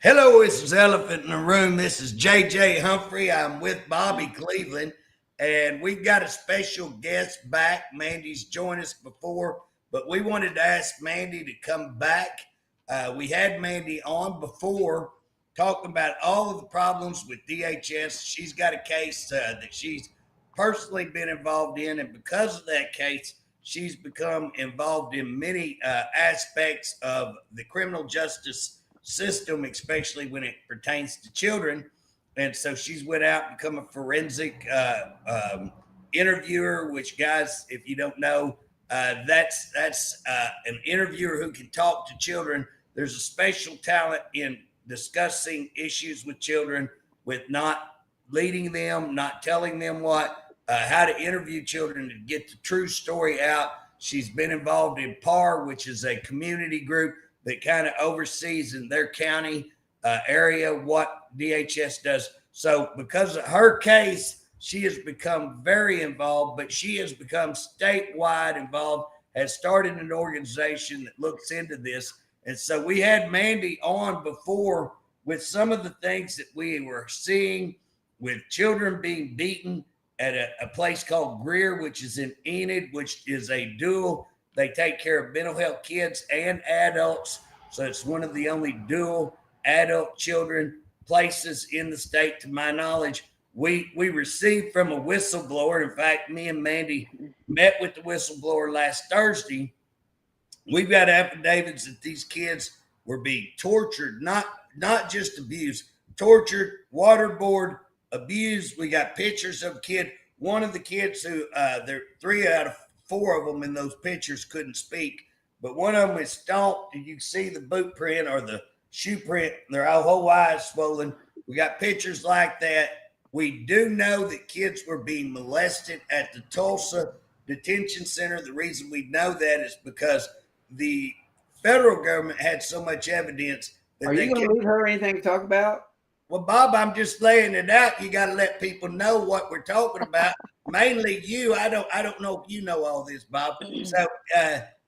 Hello, this is Elephant in the Room. This is JJ Humphrey. I'm with Bobby Cleveland, and we've got a special guest back. Mandy's joined us before, but we wanted to ask Mandy to come back. We had Mandy on before talking about all of the problems with DHS. She's got a case that she's personally been involved in, and because of that case, she's become involved in many aspects of the criminal justice system, especially when it pertains to children. And so she's went out and become a forensic interviewer. Which, guys, if you don't know, that's an interviewer who can talk to children. There's a special talent in discussing issues with children, with not leading them, not telling them how to interview children to get the true story out. She's been involved in PAR, which is a community group that kind of oversees in their county area what DHS does. So because of her case, she has become very involved, but she has become statewide involved, has started an organization that looks into this. And so we had Mandy on before with some of the things that we were seeing with children being beaten at a place called Greer, which is in Enid, which is a dual. They take care of mental health kids and adults. So it's one of the only dual adult children places in the state, to my knowledge. We received from a whistleblower. In fact, me and Mandy met with the whistleblower last Thursday. We've got affidavits that these kids were being tortured, not just abused, tortured, waterboarded, abused. We got pictures of a kid. One of the kids who there 3 out of 4 of them in those pictures couldn't speak, but one of them is stomped, and you can see the boot print or the shoe print. Their whole eyes swollen. We got pictures like that. We do know that kids were being molested at the Tulsa detention center. The reason we know that is because the federal government had so much evidence that Are you going to leave her anything to talk about? Well, Bob, I'm just laying it out. You got to let people know what we're talking about. Mainly you. I don't know if you know all this, Bob. So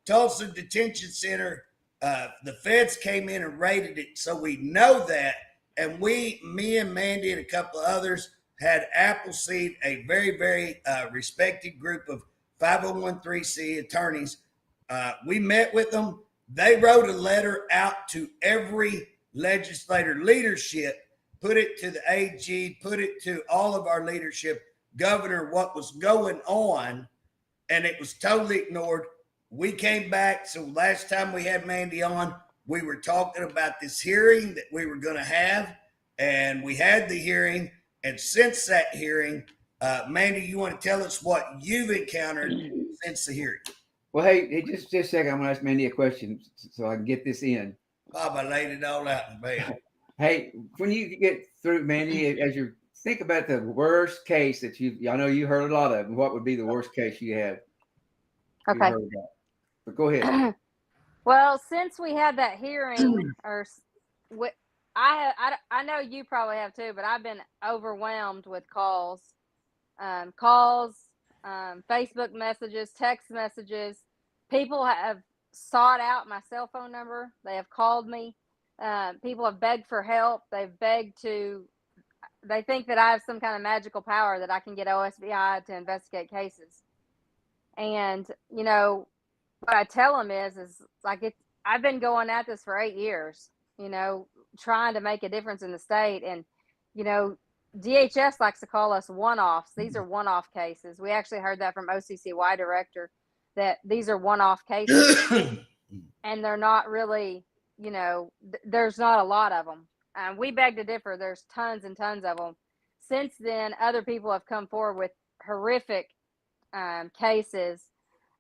Tulsa Detention Center, the feds came in and raided it, so we know that. And me and Mandy and a couple of others had Appleseed, a very, very respected group of 501(c) attorneys. We met with them. They wrote a letter out to every legislator leadership, put it to the AG, put it to all of our leadership, governor, what was going on, and it was totally ignored. We came back. So last time we had Mandy on, we were talking about this hearing that we were going to have, and we had the hearing. And since that hearing, Mandy, you want to tell us what you've encountered since the hearing? Well, hey, just a second. I'm going to ask Mandy a question so I can get this in. Bob, I laid it all out in bed. Hey, when you get through, Mandy, as you think about the worst case that I know you heard a lot of them. What would be the worst case you had? Okay. You heard about? But go ahead. Well, since we had that hearing, I know you probably have too, but I've been overwhelmed with calls, Facebook messages, text messages. People have sought out my cell phone number. They have called me. People have begged for help. They think that I have some kind of magical power that I can get OSBI to investigate cases. And, what I tell them is like, I've been going at this for 8 years, trying to make a difference in the state. And, DHS likes to call us one-offs. These are one-off cases. We actually heard that from OCCY director, that these are one-off cases and they're not really, there's not a lot of them. We beg to differ. There's tons and tons of them. Since then, other people have come forward with horrific cases.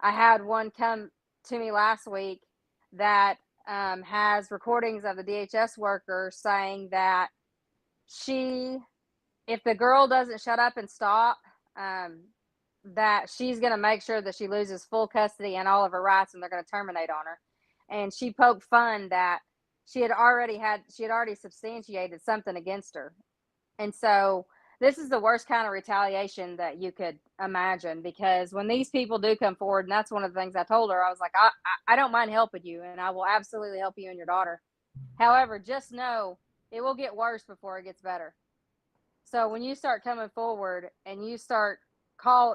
I had one come to me last week that has recordings of the DHS worker saying that if the girl doesn't shut up and stop, that she's going to make sure that she loses full custody and all of her rights, and they're going to terminate on her. And she poked fun that she had already substantiated something against her. And so this is the worst kind of retaliation that you could imagine, because when these people do come forward, and that's one of the things I told her, I was like, I don't mind helping you, and I will absolutely help you and your daughter. However, just know it will get worse before it gets better. So when you start coming forward and you start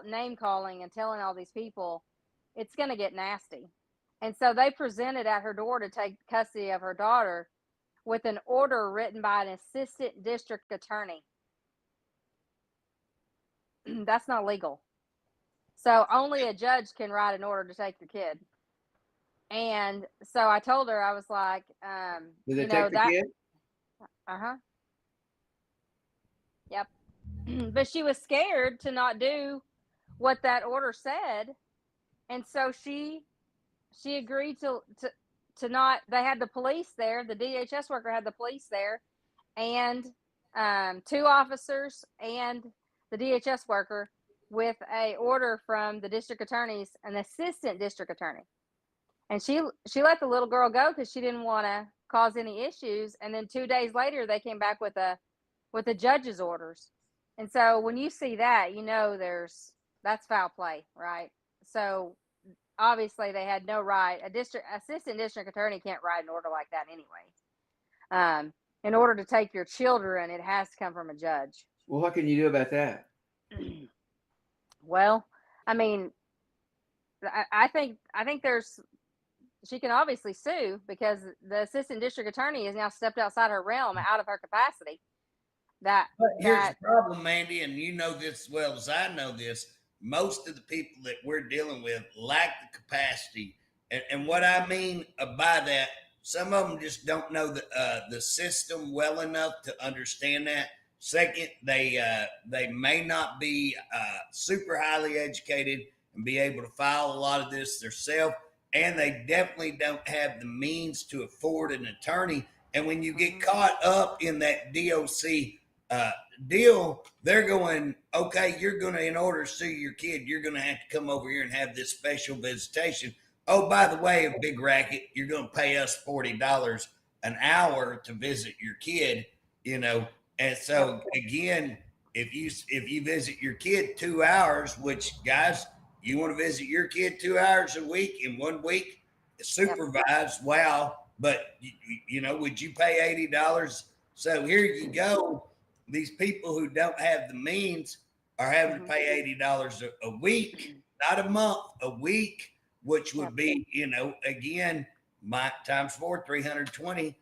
name calling and telling all these people, it's going to get nasty. And so they presented at her door to take custody of her daughter with an order written by an assistant district attorney. That's not legal. So only a judge can write an order to take your kid. And so I told her, I was like, Did they take the kid? Uh-huh. Yep. But she was scared to not do what that order said. And so she agreed to not, they had the police there, the DHS worker had the police there, and 2 officers and the DHS worker with a order from the district attorney's, an assistant district attorney. And she let the little girl go because she didn't want to cause any issues. And then 2 days later, they came back with the judge's orders. And so when you see that, you know that's foul play, right? So obviously they had no right. Assistant district attorney can't write an order like that anyway. In order to take your children, it has to come from a judge. Well, what can you do about that? Well, I mean, I think she can obviously sue because the assistant district attorney has now stepped outside her realm, out of her capacity. But here's the problem, Mandy, and you know this as well as I know this. Most of the people that we're dealing with lack the capacity. And what I mean by that, some of them just don't know the system well enough to understand that. Second, they may not be super highly educated and be able to file a lot of this themselves. And they definitely don't have the means to afford an attorney. And when you get caught up in that DOC deal, they're going, okay, you're going to, in order to sue your kid, you're going to have to come over here and have this special visitation. Oh, by the way, a big racket, you're going to pay us $40 an hour to visit your kid, you know. And so again, if you visit your kid 2 hours, which guys, you want to visit your kid 2 hours a week in 1 week, supervised, wow. But you know, would you pay $80? So here you go. These people who don't have the means are having to pay $80 a week, not a month, a week, which would be, you know, again, my times 4, 320.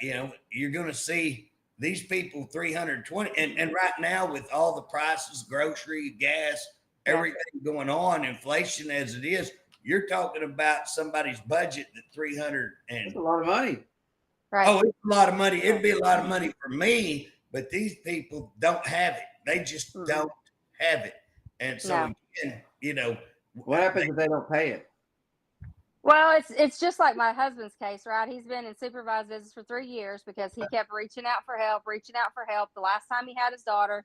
You know, you're going to see these people 320. And right now, with all the prices, grocery, gas, everything going on, inflation as it is, you're talking about somebody's budget that 300 and that's a lot of money. Right. Oh, it's a lot of money. It'd be a lot of money for me, but these people don't have it. They just don't have it. And so, again, you know, what happens if they don't pay it? Well, it's just like my husband's case, right? He's been in supervised visits for 3 years because he kept reaching out for help. The last time he had his daughter,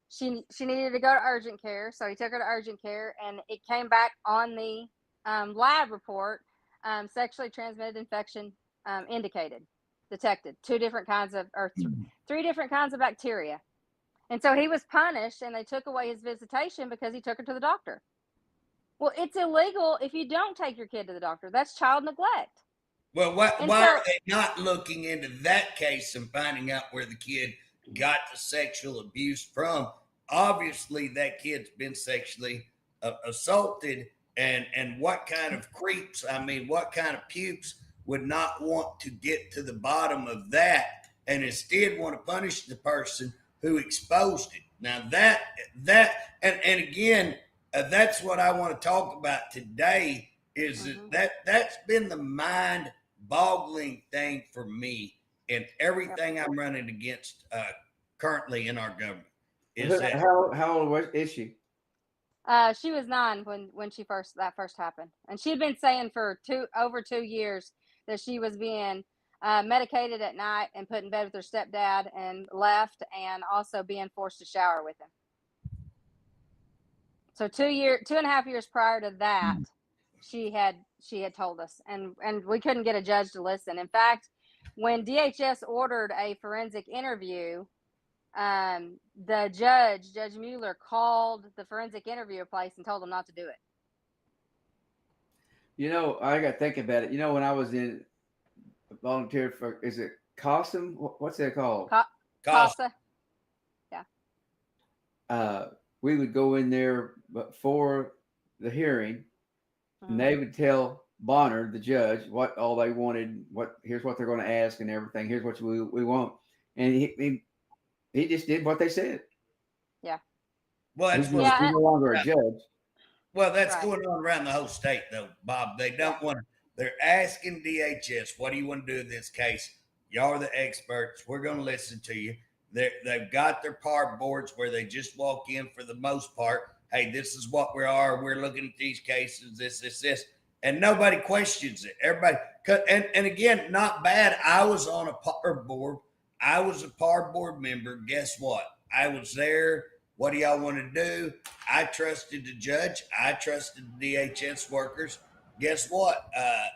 she needed to go to urgent care, so he took her to urgent care, and it came back on the lab report, sexually transmitted infection detected 3 different kinds of bacteria. And so he was punished, and they took away his visitation because he took her to the doctor. Well, it's illegal if you don't take your kid to the doctor. That's child neglect. Well, why are they not looking into that case and finding out where the kid got the sexual abuse from? Obviously, that kid's been sexually assaulted, and what kind of creeps, I mean, what kind of pukes would not want to get to the bottom of that and instead want to punish the person who exposed it? Now and again, that's what I want to talk about today. Is that's been the mind-boggling thing for me in everything I'm running against currently in our government. Is that how old is she? She was 9 when that first happened, and she had been saying for over 2 years that she was being medicated at night and put in bed with her stepdad and left, and also being forced to shower with him. So 2.5 years prior to that, she had told us, and we couldn't get a judge to listen. In fact, when DHS ordered a forensic interview, the Judge Mueller, called the forensic interview place and told them not to do it. You know, I got to think about it. You know, when I was volunteered for, Costume, what's that called? Cause CASA. We would go in there before the hearing, and Mhm. they would tell Bonner, the judge, what all they wanted. Here's what they're going to ask and everything. Here's what we want, and he just did what they said. well, that's He's what Yeah. no longer a judge. Well, that's Right. going on around the whole state, though, Bob. They don't want to. They're asking DHS, "What do you want to do in this case? Y'all are the experts. We're going to listen to you." They've got their part boards where they just walk in for the most part. Hey, this is what we are. We're looking at these cases. This, and nobody questions it. Everybody, and again, not bad. I was on a par board. I was a par board member. Guess what? I was there. What do y'all want to do? I trusted the judge. I trusted the DHS workers. Guess what? I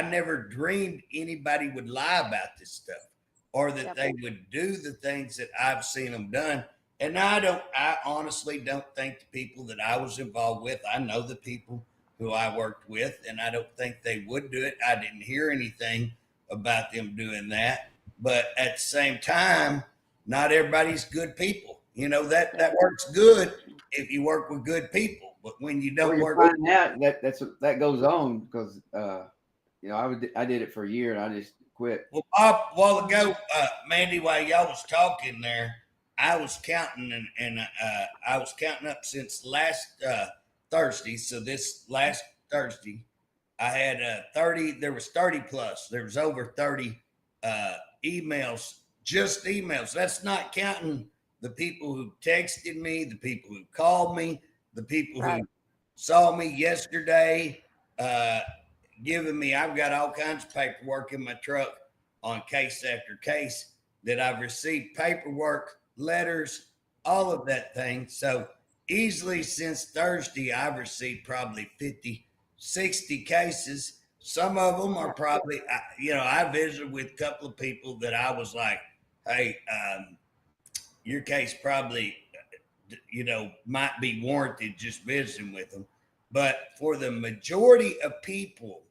never dreamed anybody would lie about this stuff, or that they would do the things that I've seen them done. And I honestly don't think the people that I was involved with, I know the people who I worked with, and I don't think they would do it. I didn't hear anything about them doing that. But at the same time, not everybody's good people. That works good if you work with good people. But when you don't work, find out that goes on because I did it for a year and I just quit. Well, Bob, a while ago, Mandy, while y'all was talking there, I was counting and I was counting up since last Thursday. So this last Thursday, I had 30. There was 30 plus. There was over 30 emails, just emails. That's not counting the people who texted me, the people who called me, the people who saw me yesterday, giving me. I've got all kinds of paperwork in my truck on case after case that I've received paperwork, letters, all of that thing. So easily since Thursday, I've received probably 50, 60 cases. Some of them are probably, I visited with a couple of people that I was like, hey, your case probably, might be warranted just visiting with them. But for the majority of people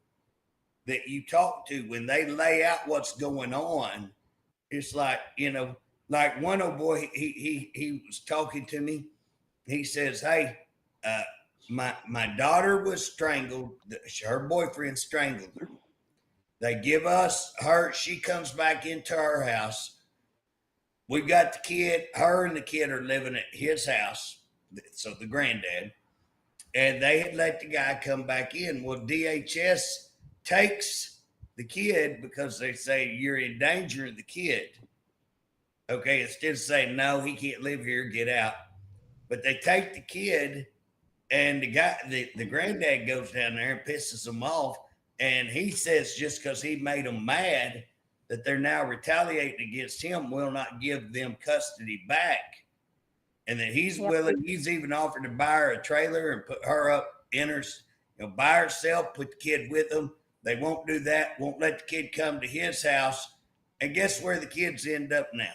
that you talk to, when they lay out what's going on, it's like, like one old boy, he was talking to me. He says, hey, my daughter was strangled. Her boyfriend strangled her. They give us her. She comes back into our house. We've got the kid. Her and the kid are living at his house. So the granddad. And they had let the guy come back in. Well, DHS takes the kid because they say you're endangering the kid. Okay, instead of saying, no, he can't live here, get out. But they take the kid, and the guy, the granddad goes down there and pisses them off. And he says just because he made them mad that they're now retaliating against him, will not give them custody back. And that he's willing, he's even offered to buy her a trailer and put her up in her, by herself, put the kid with them. They won't do that, won't let the kid come to his house. And guess where the kids end up now?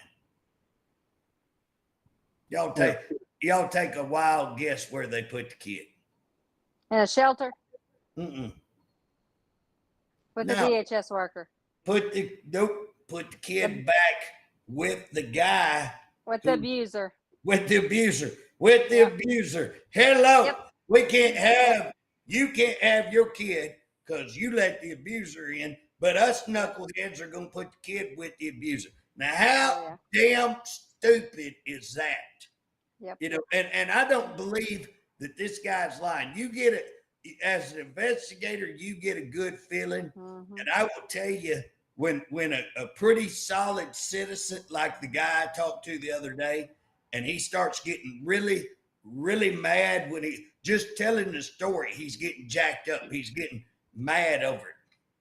Y'all take a wild guess where they put the kid. In a shelter? Mm-mm. With the DHS worker. Put the kid back with the guy. With the abuser. With the abuser. Hello. You can't have your kid because you let the abuser in, but us knuckleheads are going to put the kid with the abuser. Now, how damn stupid is that? Yep. And I don't believe that this guy's lying. You get it as an investigator, you get a good feeling. Mm-hmm. And I will tell you, when a pretty solid citizen like the guy I talked to the other day, and he starts getting really, really mad when he just telling the story, he's getting jacked up. He's getting mad over it.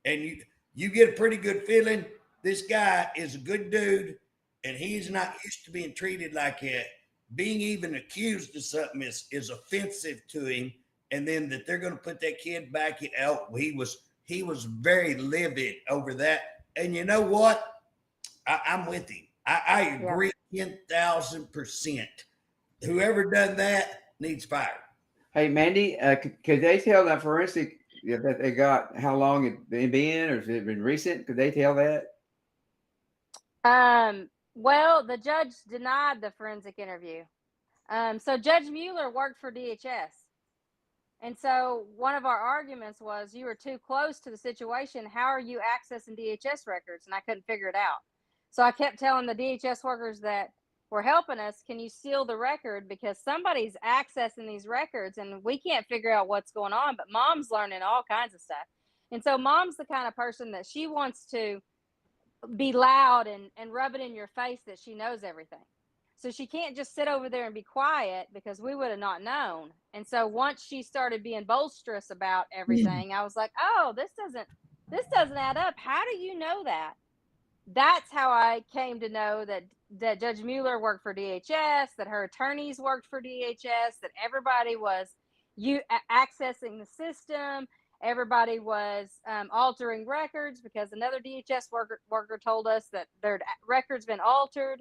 And you get a pretty good feeling this guy is a good dude, and he's not used to being treated like that. Being even accused of something is offensive to him. And then that they're going to put that kid back in. He was very livid over that. And you know what? I'm with him. I agree 10,000%. Whoever done that needs fired. Hey, Mandy, could they tell that forensic Yeah, that they got how long it been, or has it been recent? Could they tell that? Well, the judge denied the forensic interview. So Judge Mueller worked for DHS. And so one of our arguments was you were too close to the situation. How are you accessing DHS records? And I couldn't figure it out. So I kept telling the DHS workers that were helping us, can you seal the record? Because somebody's accessing these records and we can't figure out what's going on. But mom's learning all kinds of stuff. And so mom's the kind of person that she wants to be loud and rub it in your face that she knows everything. So she can't just sit over there and be quiet because we would have not known. And so once she started being boisterous about everything, I was like, oh, this doesn't add up. How do you know that? That's how I came to know that Judge Mueller worked for DHS, that her attorneys worked for DHS, that everybody was accessing the system. Everybody was altering records because another DHS worker told us that their records been altered.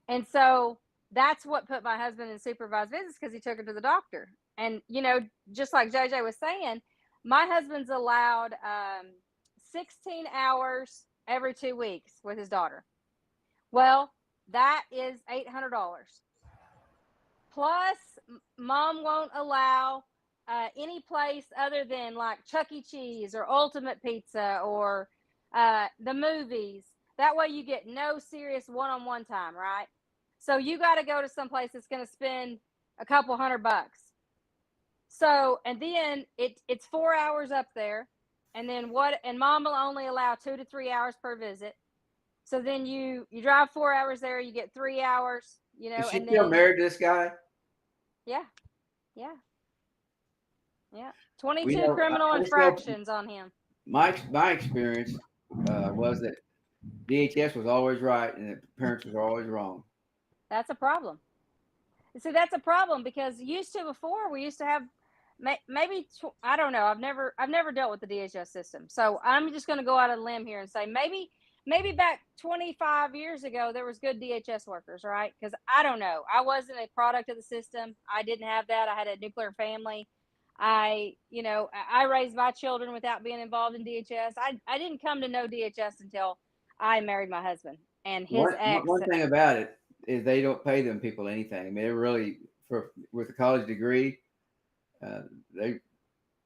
And so that's what put my husband in supervised visits, because he took her to the doctor. And, just like JJ was saying, my husband's allowed 16 hours every 2 weeks with his daughter. Well, that is $800. Plus, mom won't allow any place other than like Chuck E. Cheese or Ultimate Pizza or the movies. That way you get no serious one-on-one time, right? So you got to go to some place that's going to spend a couple $100. So, and then it's 4 hours up there. And then and mom will only allow 2 to 3 hours per visit. So then you drive 4 hours there, you get 3 hours, Is she and still then married to this guy? yeah. 22 criminal infractions on him. My experience was that DHS was always right and the parents were always wrong. That's a problem. See, that's a problem because before we used to have maybe I don't know. I've never dealt with the DHS system, so I'm just going to go out on a limb here and say maybe back 25 years ago there was good DHS workers, right? Because I don't know. I wasn't a product of the system. I didn't have that. I had a nuclear family. I raised my children without being involved in DHS. I didn't come to know DHS until I married my husband and his ex. One thing about it is they don't pay them people anything. I mean, they're really with a college degree.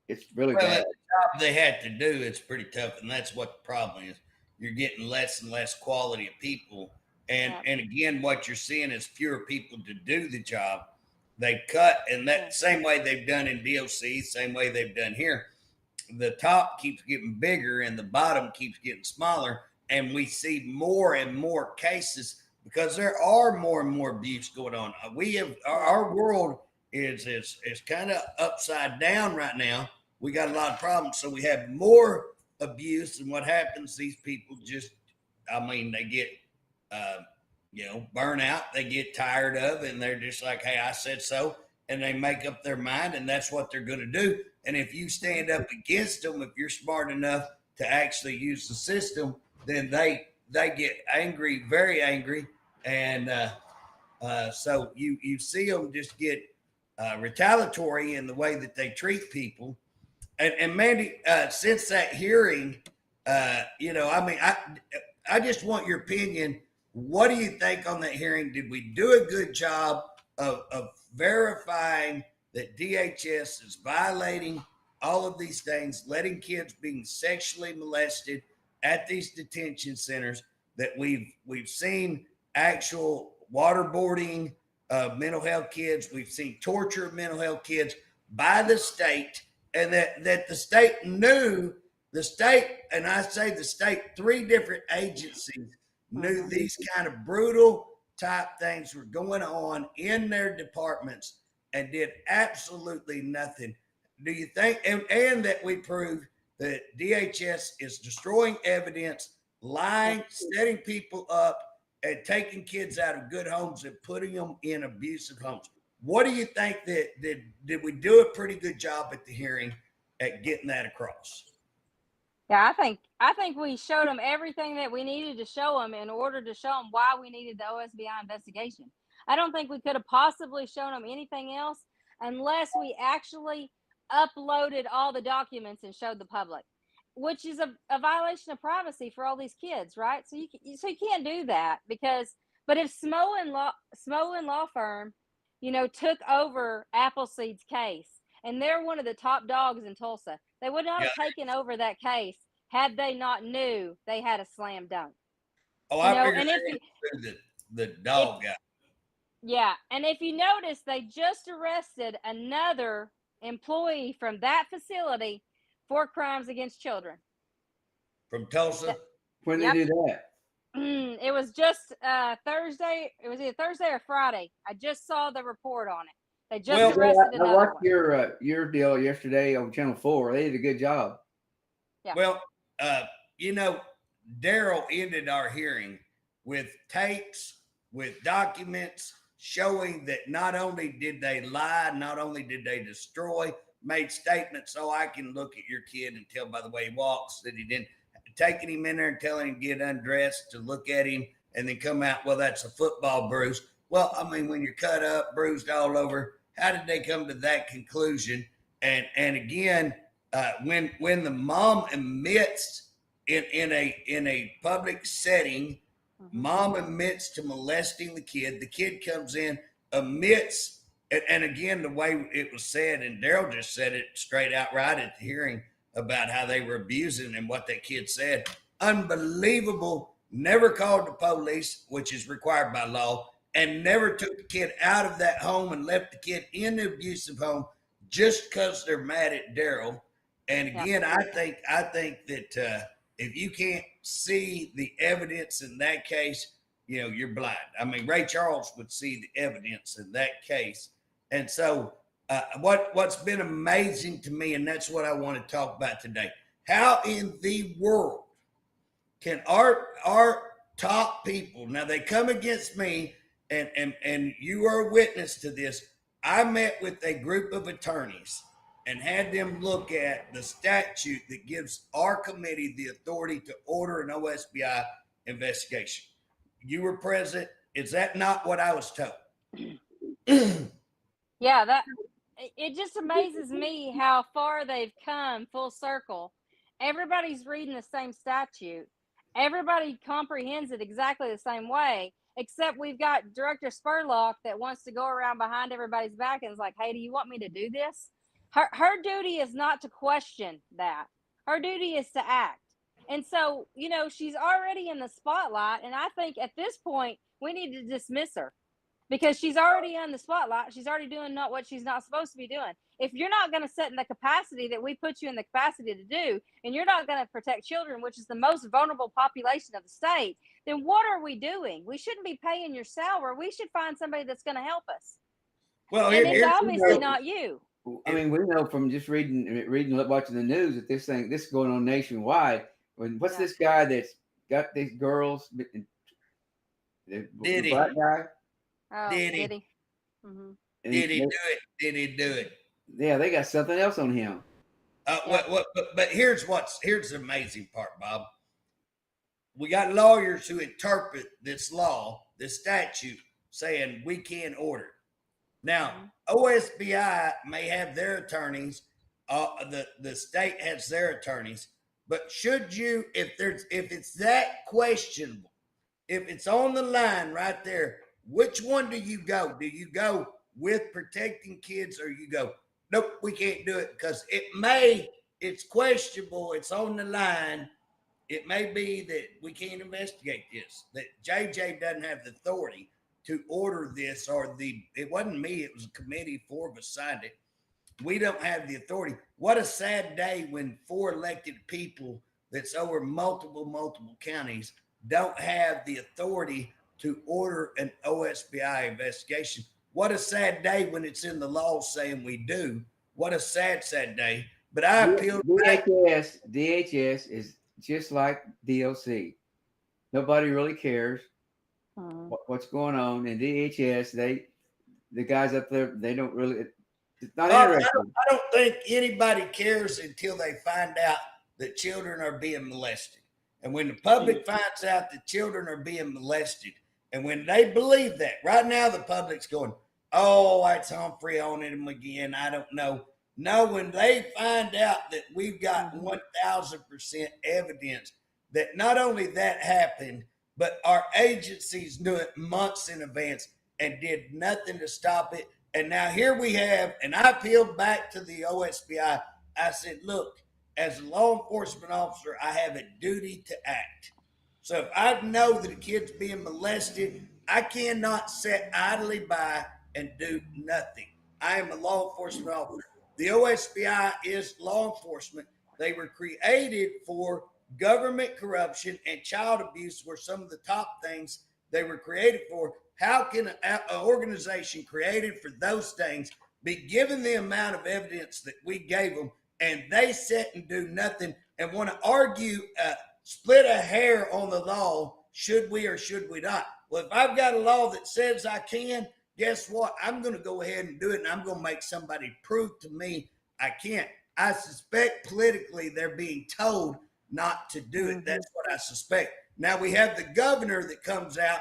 It's really bad. The job they had to do, it's pretty tough, and that's what the problem is. You're getting less and less quality of people, and again, what you're seeing is fewer people to do the job. They cut, and that same way they've done in DOC, same way they've done here. The top keeps getting bigger, and the bottom keeps getting smaller, and we see more and more cases because there are more and more abuse going on. Our world is kind of upside down right now. We got a lot of problems, so we have more abuse, and what happens? These people they get burn out. They get tired of, and they're just like, "Hey, I said so," and they make up their mind, and that's what they're going to do. And if you stand up against them, if you're smart enough to actually use the system, then they get angry, very angry, and so you see them just get retaliatory in the way that they treat people. And Mandy, since that hearing, I just want your opinion. What do you think on that hearing? Did we do a good job of verifying that DHS is violating all of these things, letting kids being sexually molested at these detention centers, that we've seen actual waterboarding of mental health kids, we've seen torture of mental health kids by the state, and that the state knew, and I say the state, 3 different agencies knew these kind of brutal type things were going on in their departments and did absolutely nothing. Do you think, and that we proved that DHS is destroying evidence, lying, setting people up, and taking kids out of good homes and putting them in abusive homes? What do you think did we do a pretty good job at the hearing at getting that across? Yeah, I think we showed them everything that we needed to show them in order to show them why we needed the OSBI investigation. I don't think we could have possibly shown them anything else unless we actually uploaded all the documents and showed the public, which is a violation of privacy for all these kids, right? So you can't do that but if Smolin Law Firm, took over Appleseed's case, and they're one of the top dogs in Tulsa, they would not have taken over that case had they not knew they had a slam dunk. Oh, I figured the dog guy. Yeah, and if you notice, they just arrested another employee from that facility for crimes against children. From Tulsa? When they do that? It was just Thursday. It was either Thursday or Friday. I just saw the report on it. They just arrested another one. I watched your deal yesterday on Channel 4. They did a good job. Yeah. Well, Daryl ended our hearing with tapes, with documents showing that not only did they lie, not only did they destroy, made statements, oh, I can look at your kid and tell by the way he walks that he didn't, taking him in there and telling him to get undressed to look at him and then come out, well, that's a football bruise. Well, I mean, when you're cut up, bruised all over, how did they come to that conclusion? And again, when the mom admits in a public setting, mom admits to molesting the kid comes in, admits, and again, the way it was said, and Daryl just said it straight out right at the hearing about how they were abusing and what that kid said. Unbelievable. Never called the police, which is required by law, and never took the kid out of that home and left the kid in the abusive home just because they're mad at Daryl. And again, I think that if you can't see the evidence in that case, you're blind. I mean, Ray Charles would see the evidence in that case. And so what's been amazing to me, and that's what I want to talk about today, how in the world can our top people, now they come against me, and you are a witness to this. I met with a group of attorneys and had them look at the statute that gives our committee the authority to order an OSBI investigation. You were present. Is that not what I was told? Yeah, it just amazes me how far they've come full circle. Everybody's reading the same statute. Everybody comprehends it exactly the same way, except we've got Director Spurlock that wants to go around behind everybody's back and is like, hey, do you want me to do this? Her duty is not to question that. Her duty is to act. And so, she's already in the spotlight. And I think at this point, we need to dismiss her because she's already on the spotlight. She's already doing not what she's not supposed to be doing. If you're not going to set in the capacity that we put you in the capacity to do, and you're not going to protect children, which is the most vulnerable population of the state, then what are we doing? We shouldn't be paying your salary. We should find somebody that's going to help us. Well, and it's obviously not you. I mean, we know from just reading, watching the news that this is going on nationwide. What's this guy that's got these girls? The black guy. Oh, did he? Mm-hmm. Did he do it? Did he do it? Yeah, they got something else on him. But here's the amazing part, Bob. We got lawyers who interpret this law, this statute, saying we can't order. Now, OSBI may have their attorneys. The state has their attorneys. But should you, if it's that questionable, if it's on the line right there, which one do you go? Do you go with protecting kids, or you go, nope, we can't do it because it's questionable, it's on the line. It may be that we can't investigate this, that JJ doesn't have the authority to order this, it wasn't me, it was a committee, 4 of us signed it. We don't have the authority. What a sad day when 4 elected people that's over multiple counties don't have the authority to order an OSBI investigation. What a sad day when it's in the law saying we do. What a sad day. But I appeal. DHS is just like DLC. Nobody really cares what's going on. And DHS, the guys up there, they don't really. It's not interesting. I don't think anybody cares until they find out that children are being molested. And when the public finds out that children are being molested, and when they believe that, right now the public's going, oh, it's Humphrey on him again. I don't know. No, when they find out that we've got Mhm. 1000% evidence that not only that happened, but our agencies knew it months in advance and did nothing to stop it. And now here we have, and I appealed back to the OSBI. I said, look, as a law enforcement officer, I have a duty to act. So if I know that a kid's being molested, I cannot sit idly by and do nothing. I am a law enforcement officer. The OSBI is law enforcement. They were created for government corruption and child abuse were some of the top things they were created for. How can an organization created for those things be given the amount of evidence that we gave them and they sit and do nothing and want to argue, split a hair on the law? Should we or should we not? Well, if I've got a law that says I can, guess what? I'm going to go ahead and do it, and I'm going to make somebody prove to me I can't. I suspect politically they're being told not to do it. That's what I suspect. Now we have the governor that comes out,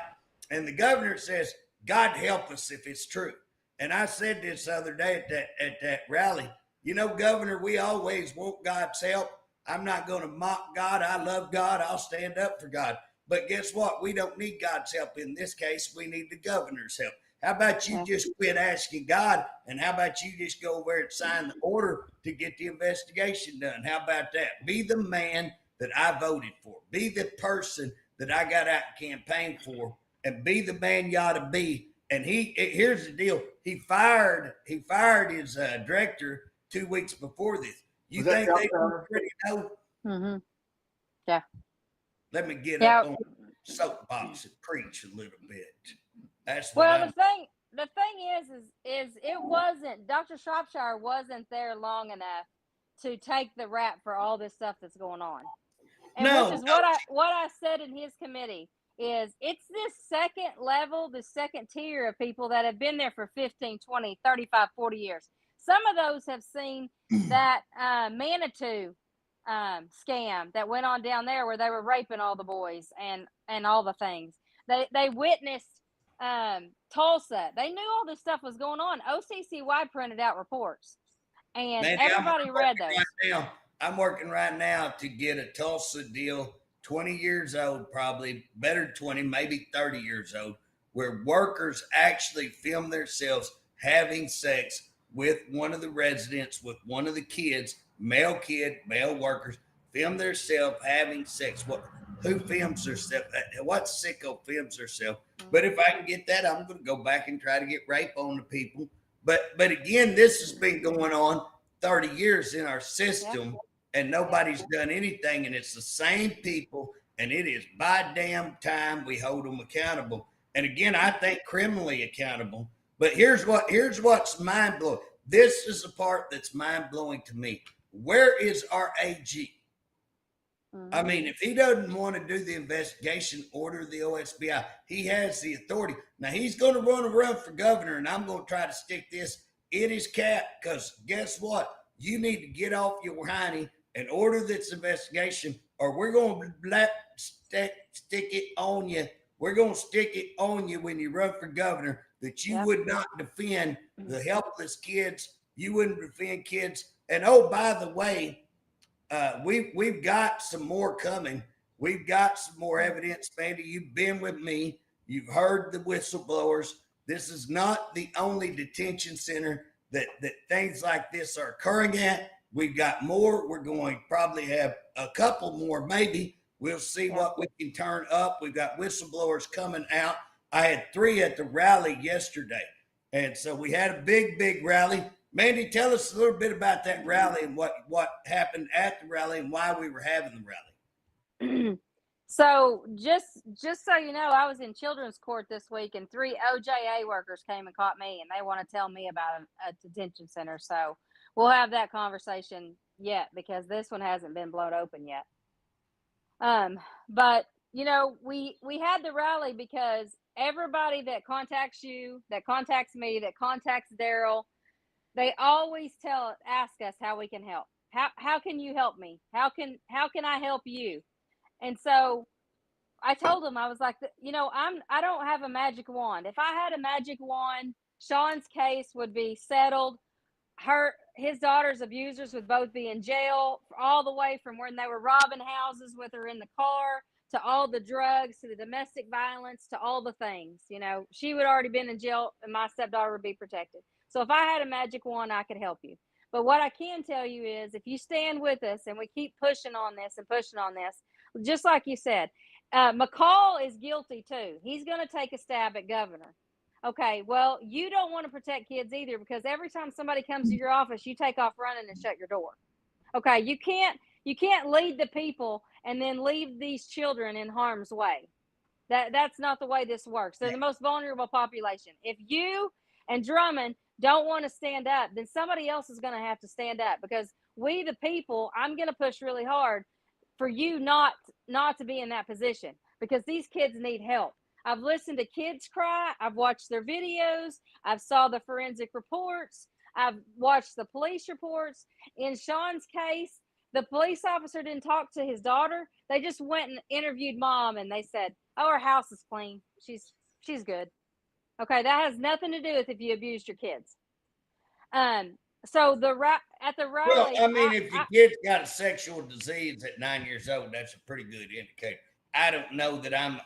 and the governor says, God help us if it's true. And I said this the other day at that rally. You know, Governor, we always want God's help. I'm not going to mock God. I love God. I'll stand up for God. But guess what? We don't need God's help in this case. We need the governor's help. How about you just quit asking God, and how about you just go over and sign the order to get the investigation done? How about that? Be the man that I voted for. Be the person that I got out and campaigned for, and be the man you ought to be. And here's the deal. He fired his director 2 weeks before this. You think they already know? Mm-hmm. Yeah. Let me get up on the soapbox and preach a little bit. That's what well, the thing is it wasn't Dr. Shropshire wasn't there long enough to take the rap for all this stuff that's going on. And which is what I said in his committee is it's this second level, the second tier of people that have been there for 15, 20, 35, 40 years. Some of those have seen that Manitou scam that went on down there where they were raping all the boys and all the things. They witnessed Tulsa. They knew all this stuff was going on. OCCY printed out reports, and Mandy, everybody read those. I'm working right now to get a Tulsa deal, 20 years old, probably better than 20, maybe 30 years old, where workers actually film themselves having sex with one of the residents, with one of the kids, male workers, film themselves having sex. Who films themselves? What sicko films themselves? But if I can get that, I'm going to go back and try to get rape on the people. But again, this has been going on 30 years in our system, and nobody's done anything, and it's the same people, and it is by damn time we hold them accountable. And again, I think criminally accountable. But here's what's mind blowing. This is the part that's mind blowing to me. Where is our AG? I mean, if he doesn't want to do the investigation, order the OSBI. He has the authority. Now he's going to run for governor, and I'm going to try to stick this in his cap because guess what? You need to get off your hiney and order this investigation, or we're going to stick it on you. We're going to stick it on you when you run for governor that you would not defend the helpless kids. You wouldn't defend kids. And oh, by the way, we've got some more coming. We've got some more evidence, Mandy. You've been with me. You've heard the whistleblowers. This is not the only detention center that things like this are occurring at. We've got more. We're going to probably have a couple more, maybe. We'll see what we can turn up. We've got whistleblowers coming out. I had 3 at the rally yesterday. And so we had a big rally. Mandy, tell us a little bit about that rally and what happened at the rally and why we were having the rally. So just so you know, I was in children's court this week, and 3 OJA workers came and caught me, and they want to tell me about a detention center. So we'll have that conversation yet because this one hasn't been blown open yet. But you know, we had the rally because everybody that contacts you, that contacts me, that contacts Daryl, they always ask us how we can help. How can you help me? How can I help you? And so I told them, I was like, you know, I don't have a magic wand. If I had a magic wand, Sean's case would be settled his daughter's abusers would both be in jail, all the way from when they were robbing houses with her in the car, to all the drugs, to the domestic violence, to all the things. You know, she would already been in jail, and my stepdaughter would be protected. So if I had a magic wand, I could help you. But what I can tell you is, if you stand with us and we keep pushing on this and pushing on this, just like you said, McCall is guilty too. He's going to take a stab at governor. Okay, well, you don't want to protect kids either, because every time somebody comes to your office, you take off running and shut your door. Okay, you can't lead the people and then leave these children in harm's way. That's not the way this works. They're the most vulnerable population. If you and Drummond don't want to stand up, then somebody else is going to have to stand up, because we, the people, I'm going to push really hard for you not to be in that position, because these kids need help. I've listened to kids cry. I've watched their videos. I've saw the forensic reports. I've watched the police reports. In Sean's case, the police officer didn't talk to his daughter. They just went and interviewed mom, and they said, "Oh, her house is clean. She's good." Okay, that has nothing to do with if you abused your kids. So at the rally, Well, I mean, if your kid's got a sexual disease at 9 years old, that's a pretty good indicator. I don't know that I'm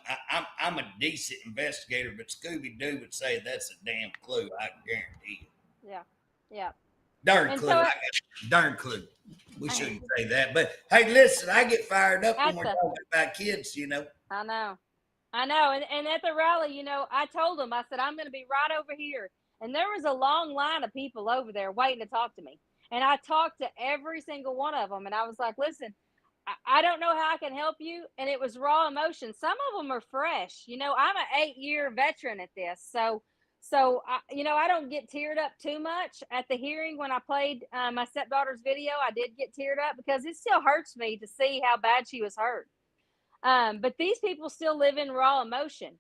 a decent investigator, but Scooby Doo would say that's a damn clue. I guarantee you. Yeah. Darn clue. I got darn clue. We shouldn't say that, but hey, listen, I get fired up when we're talking about kids. You know. I know, and at the rally, you know, I told them, I said, I'm going to be right over here, and there was a long line of people over there waiting to talk to me, and I talked to every single one of them, and I was like, listen, I don't know how I can help you. And it was raw emotion. Some of them are fresh. You know, I'm an 8-year veteran at this. So I don't get teared up too much. At the hearing, when I played my stepdaughter's video, I did get teared up, because it still hurts me to see how bad she was hurt. But these people still live in raw emotion.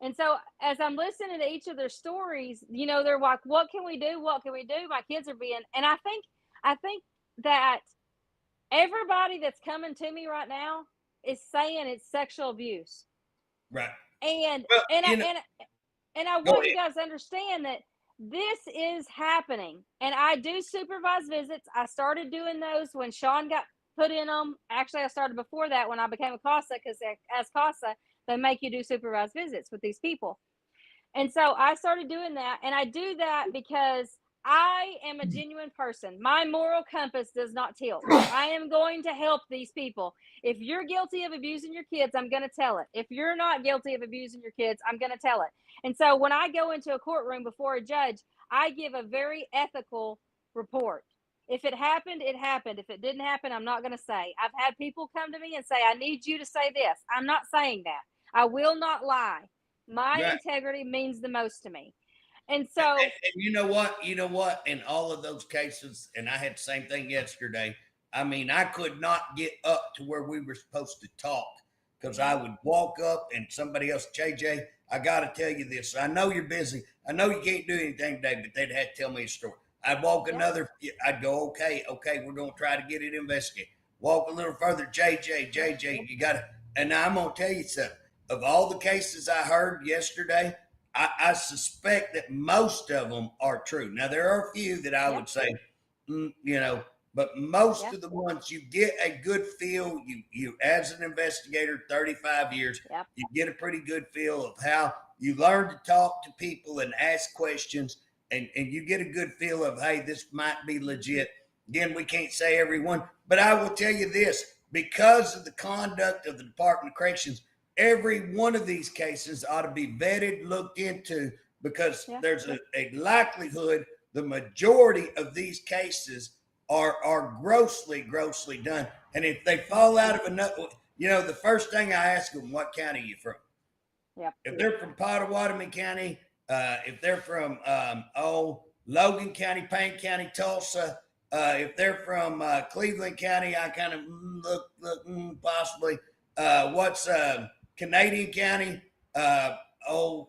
And so as I'm listening to each of their stories, you know, they're like, what can we do? What can we do? My kids are being, and I think that everybody that's coming to me right now is saying it's sexual abuse. Right. And I want you guys to understand that this is happening. And I do supervised visits. I started doing those when Sean got put in them. Actually, I started before that when I became a CASA, because as CASA, they make you do supervised visits with these people. And so I started doing that. And I do that because I am a genuine person. My moral compass does not tilt. I am going to help these people. If you're guilty of abusing your kids, I'm going to tell it. If you're not guilty of abusing your kids, I'm going to tell it. And so when I go into a courtroom before a judge, I give a very ethical report. If it happened, it happened. If it didn't happen, I'm not going to say. I've had people come to me and say, I need you to say this. I'm not saying that. I will not lie. My integrity means the most to me. And so, and you know what, in all of those cases, and I had the same thing yesterday. I mean, I could not get up to where we were supposed to talk, because I would walk up and somebody else, JJ, I got to tell you this. I know you're busy. I know you can't do anything today, but they'd have to tell me a story. I'd walk another, I'd go, okay, we're going to try to get it investigated. Walk a little further, JJ, you got to, and now I'm going to tell you something. Of all the cases I heard yesterday, I suspect that most of them are true. Now, there are a few that I would say, but most of the ones, you get a good feel. You as an investigator, 35 years, you get a pretty good feel of how you learn to talk to people and ask questions, and you get a good feel of, hey, this might be legit. Again, we can't say everyone, but I will tell you this, because of the conduct of the Department of Corrections, every one of these cases ought to be vetted, looked into, because there's a likelihood the majority of these cases are grossly done. And if they fall out of another, the first thing I ask them, what county are you from? If they're from Pottawatomie County, if they're from Logan County, Payne County, Tulsa, if they're from Cleveland County, I kind of look possibly. What's Canadian County?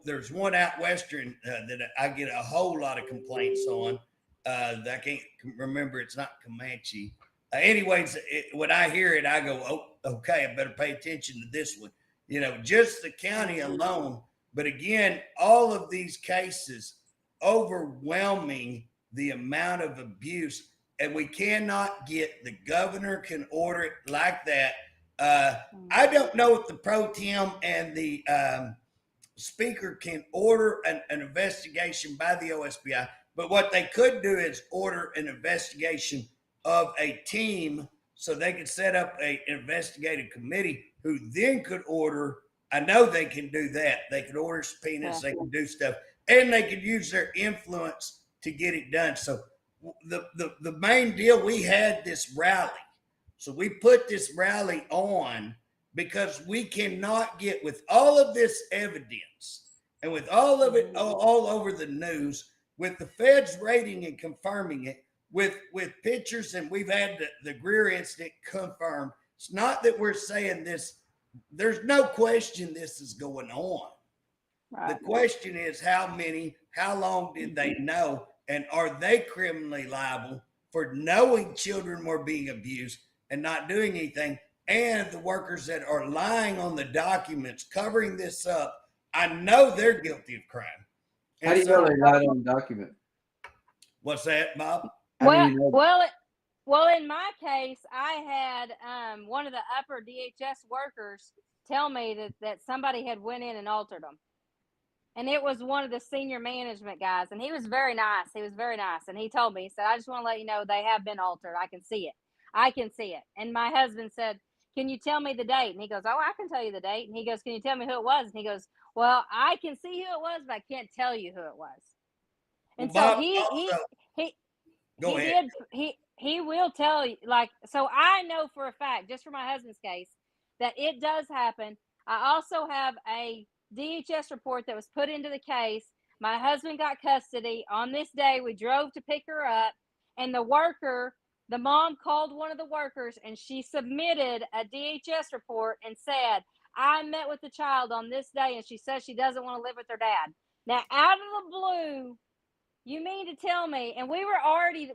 There's one out western that I get a whole lot of complaints on. I can't remember. It's not Comanche. Anyways, when I hear it, I go, oh, okay, I better pay attention to this one. Just the county alone. But again, all of these cases, overwhelming the amount of abuse, and we cannot get the governor can order it like that. I don't know if the pro tem and the speaker can order an investigation by the OSBI, but what they could do is order an investigation of a team so they could set up an investigative committee who then could order. I know they can do that. They could order subpoenas, they can do stuff, and they could use their influence to get it done. So the main deal, we had this rally. So we put this rally on because we cannot get, with all of this evidence and with all of it all over the news, with the feds rating and confirming it, with pictures, and we've had the Greer incident confirmed. It's not that we're saying this, there's no question this is going on. Right. The question is how long did they know, and are they criminally liable for knowing children were being abused and not doing anything? And the workers that are lying on the documents covering this up, I know they're guilty of crime. How do you know they lied on the document? What's that, Bob? Well, in my case, I had one of the upper DHS workers tell me that somebody had went in and altered them. And it was one of the senior management guys. And he was very nice. And he told me, he said, I just want to let you know they have been altered. I can see it. And my husband said, can you tell me the date? And he goes, oh, I can tell you the date. And he goes, can you tell me who it was? And he goes, well, I can see who it was, but I can't tell you who it was. And well, so he will tell you, like, so I know for a fact, just for my husband's case, that it does happen. I also have a DHS report that was put into the case. My husband got custody on this day. We drove to pick her up, and the mom called one of the workers, and she submitted a DHS report and said, I met with the child on this day, and she says she doesn't want to live with her dad. Now, out of the blue, you mean to tell me, and we already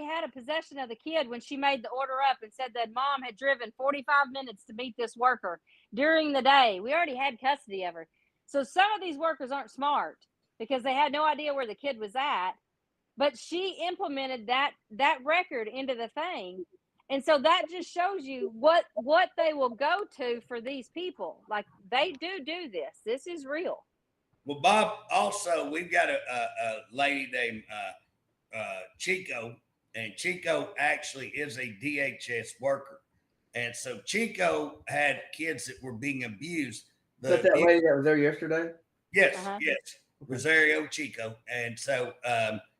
had a possession of the kid when she made the order up and said that mom had driven 45 minutes to meet this worker during the day. We already had custody of her. So some of these workers aren't smart because they had no idea where the kid was at, but she implemented that record into the thing. And so that just shows you what they will go to for these people. Like, they do this. This is real. Well, Bob, also, we've got a lady named Chico, and Chico actually is a DHS worker. And so Chico had kids that were being abused. That lady that was there yesterday? Yes, yes. Rosario Chico. And so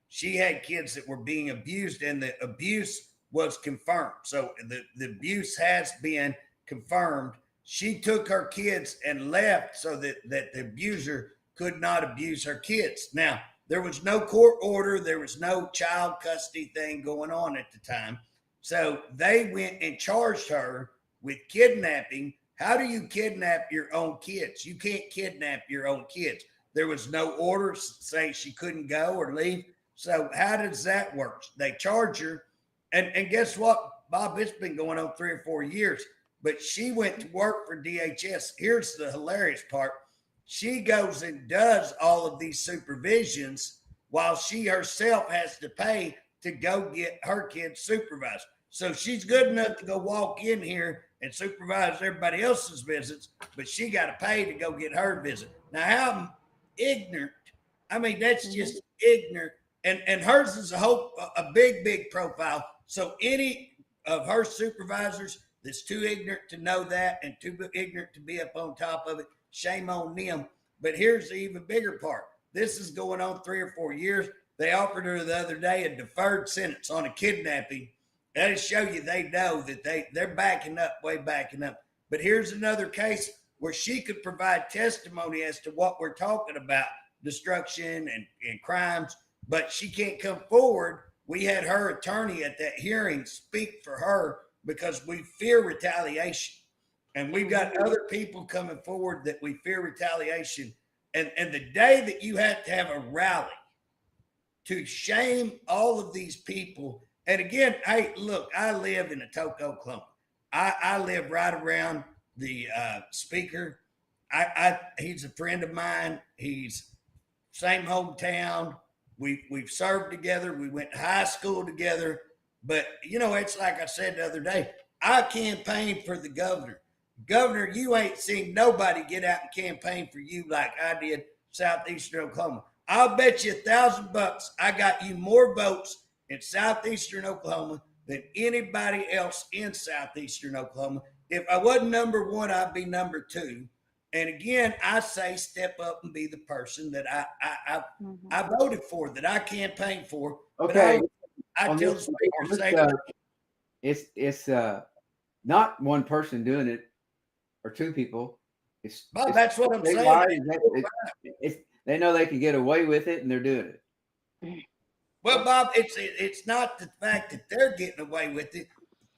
she had kids that were being abused, and the abuse was confirmed. So the abuse has been confirmed. She took her kids and left so that the abuser could not abuse her kids. Now, there was no court order. There was no child custody thing going on at the time. So they went and charged her with kidnapping. How do you kidnap your own kids? You can't kidnap your own kids. There was no order saying she couldn't go or leave. So how does that work? They charge her. And guess what, Bob? It's been going on 3 or 4 years. But she went to work for DHS. Here's the hilarious part. She goes and does all of these supervisions while she herself has to pay to go get her kids supervised. So she's good enough to go walk in here and supervise everybody else's visits, but she got to pay to go get her visit. Now, how ignorant. I mean, that's just ignorant. And hers is a big profile. So any of her supervisors that's too ignorant to know that and too ignorant to be up on top of it, shame on them. But here's the even bigger part. This is going on 3 or 4 years. They offered her the other day a deferred sentence on a kidnapping. That'll show you they know that they're backing up, way backing up. But here's another case where she could provide testimony as to what we're talking about, destruction and crimes, but she can't come forward. We had her attorney at that hearing speak for her because we fear retaliation. And we've got other people coming forward that we fear retaliation. And the day that you have to have a rally to shame all of these people. And again, hey, look, I live in Atoka, Oklahoma. I live right around the speaker. He's a friend of mine. He's same hometown. We've served together. We went to high school together. But you know, it's like I said the other day. I campaigned for the governor. Governor, you ain't seen nobody get out and campaign for you like I did southeastern Oklahoma. I'll bet you $1,000 I got you more votes in southeastern Oklahoma than anybody else in southeastern Oklahoma. If I wasn't number one, I'd be number two. And again, I say step up and be the person that I voted for, that I campaigned for. Okay. But I tell the speaker, it's not one person doing it or two people. Well, that's what I'm saying. They know they can get away with it, and they're doing it. Well, Bob, it's not the fact that they're getting away with it.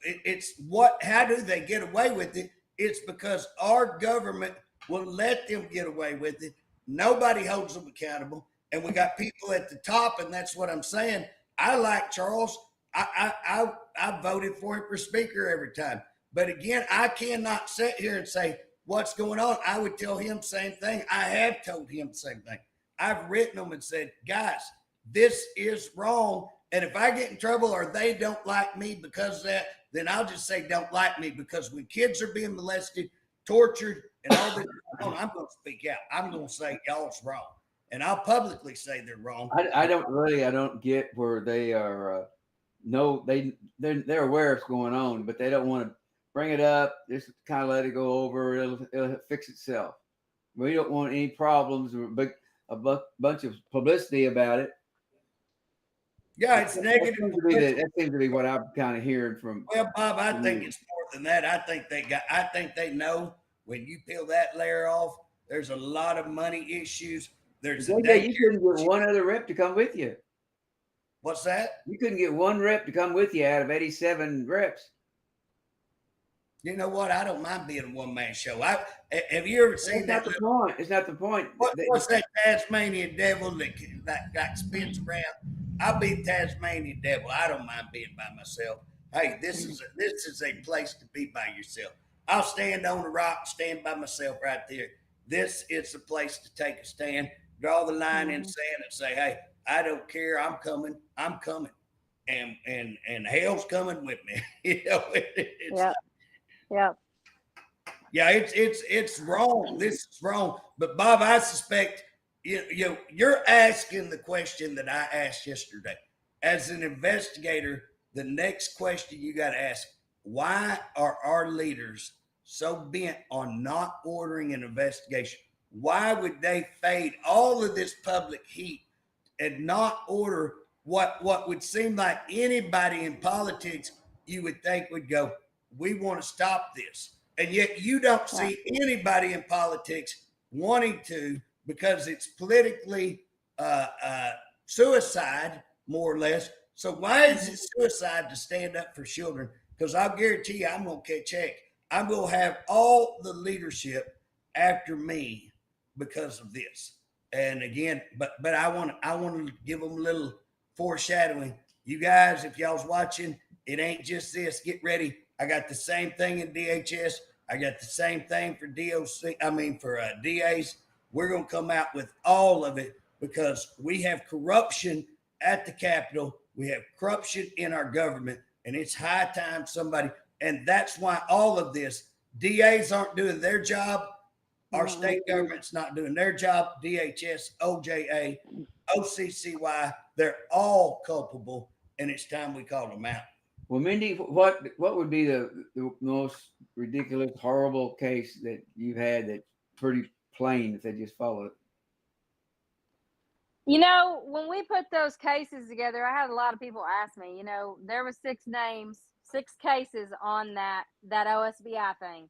It's how do they get away with it? It's because our government will let them get away with it. Nobody holds them accountable, and we got people at the top, and that's what I'm saying. I like Charles. I voted for him for speaker every time. But again, I cannot sit here and say what's going on. I would tell him the same thing. I have told him the same thing. I've written them and said, guys, this is wrong. And if I get in trouble or they don't like me because of that, then I'll just say don't like me, because when kids are being molested, tortured, and all this, I'm going to speak out. I'm going to say y'all's wrong. And I'll publicly say they're wrong. I don't get where they are. They're aware of what's going on, but they don't want to bring it up. Just kind of let it go over. It'll fix itself. We don't want any problems or a bunch of publicity about it. Yeah, it's negative. That seems to be what I'm kind of hearing from. Well, Bob, I think it's more than that. I think they know when you peel that layer off, there's a lot of money issues. You couldn't get one other rep to come with you. What's that? You couldn't get one rep to come with you out of 87 reps. You know what? I don't mind being a one-man show. Have you ever seen that? It's not the point. What's that Tasmanian devil that spins around? I'll be Tasmanian devil. I don't mind being by myself. Hey, this is a place to be by yourself. I'll stand on a rock, stand by myself right there. This is the place to take a stand, draw the line in sand, and say, "Hey, I don't care. I'm coming. I'm coming, and hell's coming with me." You know, yeah. It's wrong. This is wrong. But Bob, I suspect you're asking the question that I asked yesterday. As an investigator, the next question you got to ask: why are our leaders so bent on not ordering an investigation? Why would they fade all of this public heat and not order what would seem like anybody in politics you would think would go, we want to stop this? And yet you don't see anybody in politics wanting to, because it's politically suicide, more or less. So why is it suicide to stand up for children? Because I'll guarantee you I'm going to catch heck. I'm going to have all the leadership after me because of this. And again, but I want to give them a little foreshadowing. You guys, if y'all's watching, it ain't just this. Get ready. I got the same thing in DHS. I got the same thing for DAs. We're going to come out with all of it, because we have corruption at the Capitol. We have corruption in our government, and it's high time somebody. And that's why all of this, DAs aren't doing their job. Our state government's not doing their job. DHS, OJA, OCCY, they're all culpable, and it's time we call them out. Well, Mindy, what would be the most ridiculous, horrible case that you've had that's pretty plain if they just follow it? You know, when we put those cases together, I had a lot of people ask me, there were 6 cases on that OSBI thing.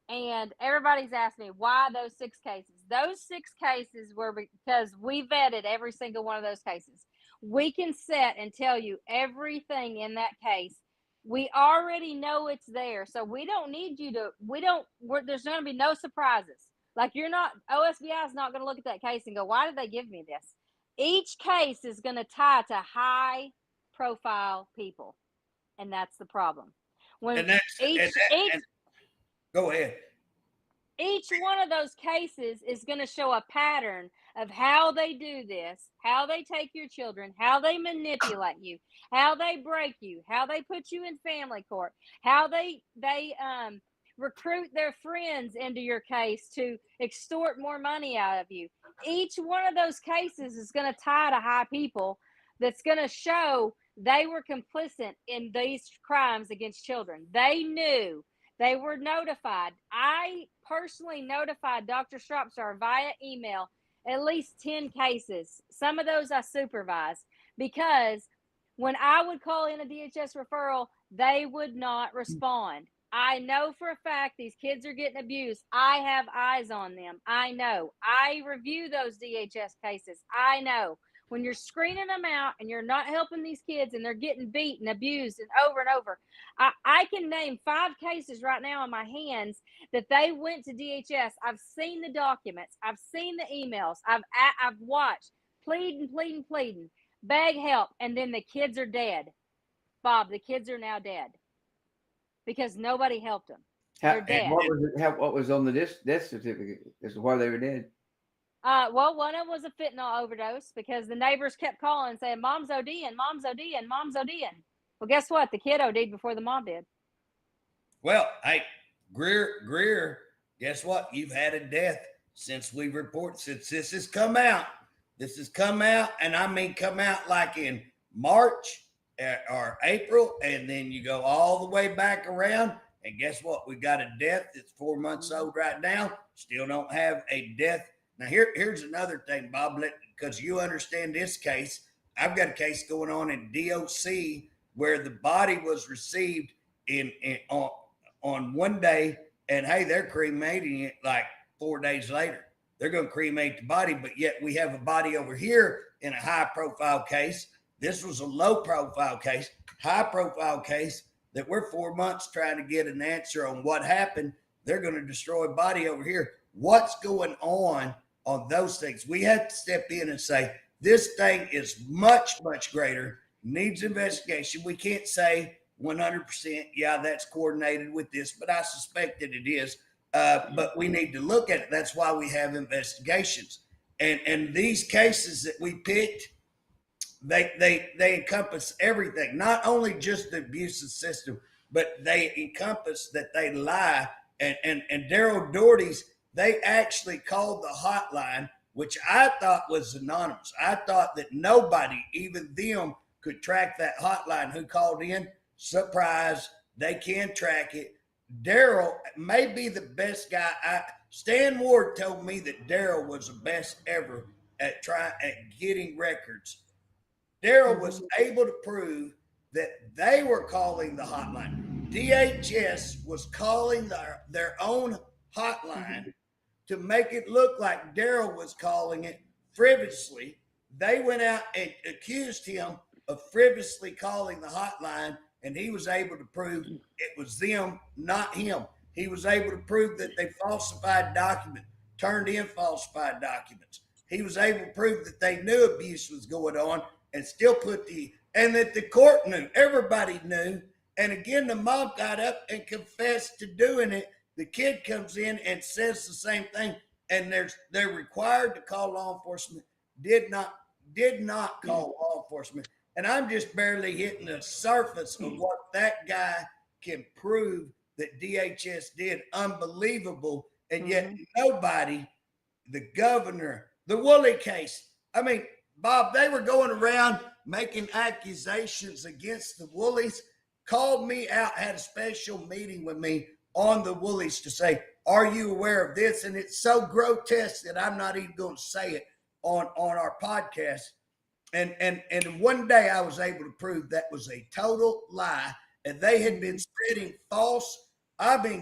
And everybody's asked me why those 6 cases. Those 6 cases were because we vetted every single one of those cases. We can sit and tell you everything in that case. We already know it's there. So we don't need you to, there's going to be no surprises. Like OSBI is not going to look at that case and go, why did they give me this? Each case is going to tie to high profile people. And that's the problem. Go ahead. Each one of those cases is going to show a pattern of how they do this, how they take your children, how they manipulate you, how they break you, how they put you in family court, how they recruit their friends into your case to extort more money out of you. Each one of those cases is going to tie to high people that's going to show they were complicit in these crimes against children. They knew. They were notified. I personally notified Dr. Stropsar via email at least 10 cases. Some of those I supervised because when I would call in a DHS referral, they would not respond. I know for a fact these kids are getting abused. I have eyes on them. I know. I review those DHS cases. I know. When you're screening them out and you're not helping these kids and they're getting beat and abused and over, I can name 5 cases right now in my hands that they went to DHS. I've seen the documents. I've seen the emails. I've watched, pleading, beg help, and then the kids are dead. Bob, the kids are now dead because nobody helped them. They're dead. What was on the death certificate as to why they were dead? Well, one of them was a fentanyl overdose because the neighbors kept calling and saying, "Mom's ODing, Mom's ODing, Mom's ODing." Well, guess what? The kid OD'd before the mom did. Well, hey, Greer, guess what? You've had a death since this has come out. This has come out, and I mean come out like in March or April, and then you go all the way back around, and guess what? We got a death that's 4 months old right now. Still don't have a death. Now, here's another thing, Bob, because you understand this case. I've got a case going on in DOC where the body was received on one day, and hey, they're cremating it like 4 days later. They're going to cremate the body, but yet we have a body over here in a high-profile case. This was a low-profile case, high-profile case that we're 4 months trying to get an answer on what happened. They're going to destroy a body over here. What's going on those things? We have to step in and say, this thing is much, much greater, needs investigation. We can't say 100%, yeah, that's coordinated with this, but I suspect that it is. But we need to look at it. That's why we have investigations. And these cases that we picked, they encompass everything, not only just the abusive system, but they encompass that they lie. And Daryl Doherty's, they actually called the hotline, which I thought was anonymous. I thought that nobody, even them, could track that hotline who called in. Surprise, they can track it. Daryl may be the best guy. Stan Ward told me that Daryl was the best ever at getting records. Daryl was able to prove that they were calling the hotline. DHS was calling their own hotline to make it look like Daryl was calling it frivolously. They went out and accused him of frivolously calling the hotline, and he was able to prove it was them, not him. He was able to prove that they falsified documents, turned in falsified documents. He was able to prove that they knew abuse was going on and still and that the court knew, everybody knew. And again, the mom got up and confessed to doing it. The kid comes in and says the same thing, and they're required to call law enforcement. Did not call law enforcement. And I'm just barely hitting the surface of what that guy can prove that DHS did. Unbelievable. And yet nobody, the governor, the Woolley case. I mean, Bob, they were going around making accusations against the Woolies, called me out, had a special meeting with me on the Woolies to say, are you aware of this? And it's so grotesque that I'm not even going to say it on our podcast. And one day I was able to prove that was a total lie. And they had been spreading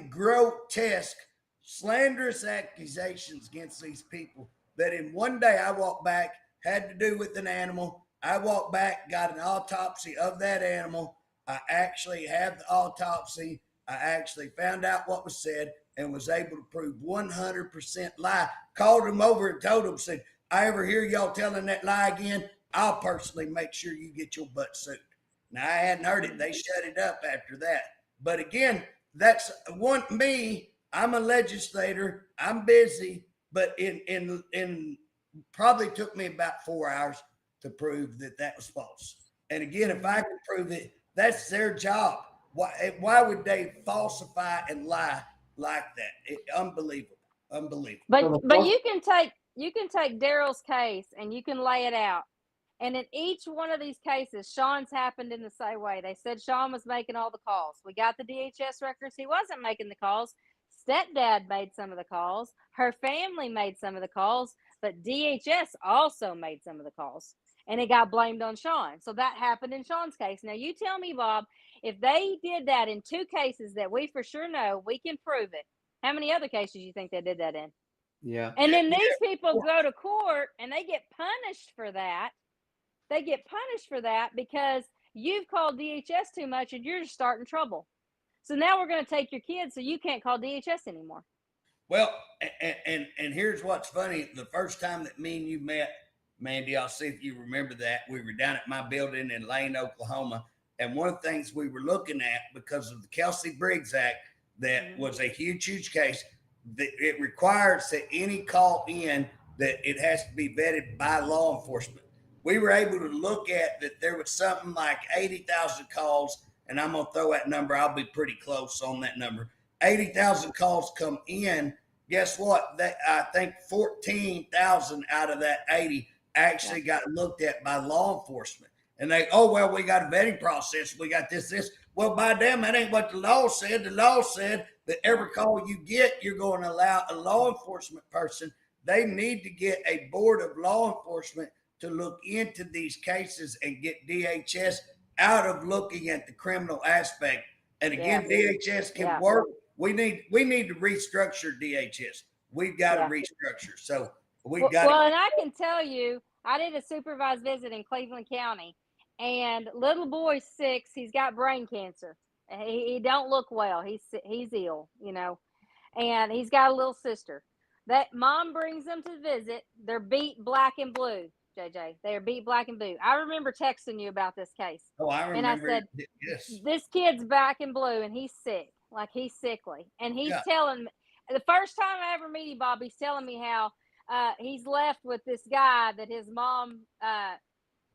grotesque, slanderous accusations against these people that in one day I walked back, had to do with an animal. I walked back, got an autopsy of that animal. I actually have the autopsy. I actually found out what was said and was able to prove 100% lie. Called him over and told him, said, I ever hear y'all telling that lie again, I'll personally make sure you get your butt sued. Now, I hadn't heard it. They shut it up after that. But again, that's me. I'm a legislator. I'm busy. But in probably took me about 4 hours to prove that that was false. And again, if I can prove it, that's their job. Why would they falsify and lie like that? Unbelievable. Unbelievable. But you can take Daryl's case and you can lay it out. And in each one of these cases, Sean's happened in the same way. They said Sean was making all the calls. We got the DHS records. He wasn't making the calls. Stepdad made some of the calls. Her family made some of the calls, but DHS also made some of the calls. And it got blamed on Sean. So that happened in Sean's case. Now you tell me, Bob, if they did that in 2 cases that we for sure know, we can prove it. How many other cases do you think they did that in? Yeah. And then these people go to court and they get punished for that. They get punished for that because you've called DHS too much and you're just starting trouble. So now we're going to take your kids so you can't call DHS anymore. Well, and here's what's funny. The first time that me and you met, Mandy, I'll see if you remember that. We were down at my building in Lane, Oklahoma. And one of the things we were looking at, because of the Kelsey Briggs Act, that was a huge, huge case, that it requires that any call in, that it has to be vetted by law enforcement. We were able to look at that there was something like 80,000 calls, and I'm going to throw that number. I'll be pretty close on that number. 80,000 calls come in. Guess what? I think 14,000 out of that 80 actually got looked at by law enforcement. And they, we got a vetting process. We got this. Well, by damn, that ain't what the law said. The law said that every call you get, you're going to allow a law enforcement person. They need to get a board of law enforcement to look into these cases and get DHS out of looking at the criminal aspect. And again, DHS can work. We need to restructure DHS. We've got to restructure. So we've got. Well, and I can tell you, I did a supervised visit in Cleveland County, and little boy's 6. He's got brain cancer. He don't look well. He's ill, and he's got a little sister. That mom brings them to visit. They're beat black and blue. JJ, they are beat black and blue. I remember texting you about this case. Oh, I remember. And I said, yes, this kid's black and blue, and he's sick, like he's sickly. And he's telling me, the first time I ever meet him, Bob, he's telling me how he's left with this guy that his mom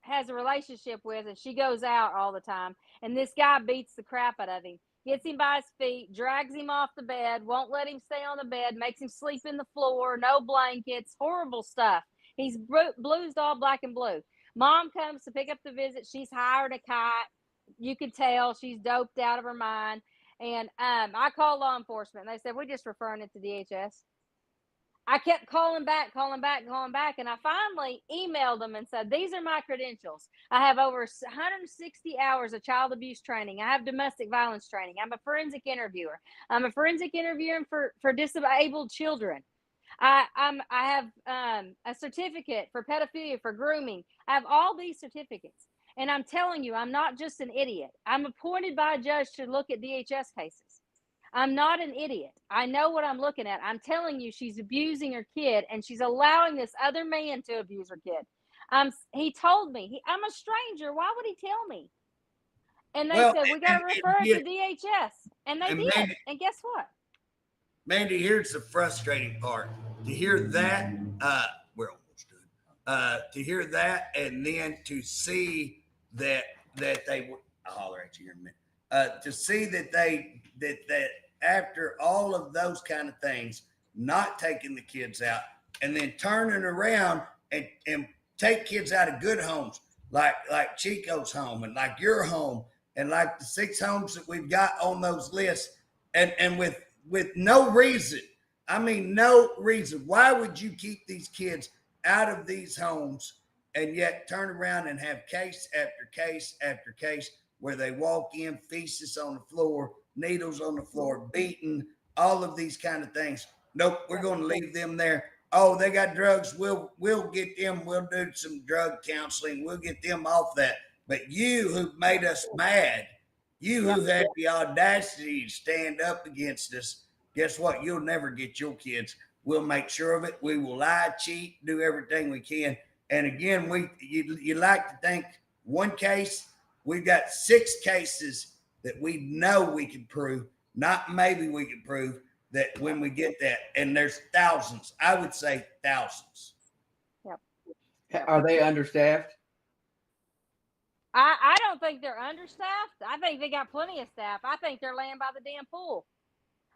has a relationship with, and she goes out all the time. And this guy beats the crap out of him, gets him by his feet, drags him off the bed, won't let him stay on the bed, makes him sleep in the floor, no blankets, horrible stuff. He's bluesed all black and blue. Mom comes to pick up the visit. She's hired a kite. You can tell she's doped out of her mind. And I called law enforcement. And they said, we're just referring it to DHS. I kept calling back. And I finally emailed them and said, these are my credentials. I have over 160 hours of child abuse training. I have domestic violence training. I'm a forensic interviewer. I'm a forensic interviewer for disabled children. I have a certificate for pedophilia, for grooming. I have all these certificates. And I'm telling you, I'm not just an idiot. I'm appointed by a judge to look at DHS cases. I'm not an idiot. I know what I'm looking at. I'm telling you, she's abusing her kid, and she's allowing this other man to abuse her kid. He told me, I'm a stranger. Why would he tell me? And they said, we got to refer it to DHS. And they did. Mandy, and guess what? Mandy, here's the frustrating part. To hear that, we're almost done. To hear that, and then to see that they were, I'll holler at you here in a minute. To see that that after all of those kind of things, not taking the kids out, and then turning around and take kids out of good homes, like Chico's home, and like your home, and like the 6 homes that we've got on those lists, and with no reason. I mean, no reason. Why would you keep these kids out of these homes and yet turn around and have case after case after case where they walk in, feces on the floor, needles on the floor, beaten, all of these kind of things? Nope, we're going to leave them there. Oh, they got drugs. We'll get them. We'll do some drug counseling. We'll get them off that. But you who've made us mad, you who had the audacity to stand up against us, guess what? You'll never get your kids. We'll make sure of it. We will lie, cheat, do everything we can. And again, you like to think one case, we've got 6 cases that we know we can prove, not maybe we can prove, that when we get that, and there's thousands, I would say thousands. Yeah. Are they understaffed? I don't think they're understaffed. I think they got plenty of staff. I think they're laying by the damn pool.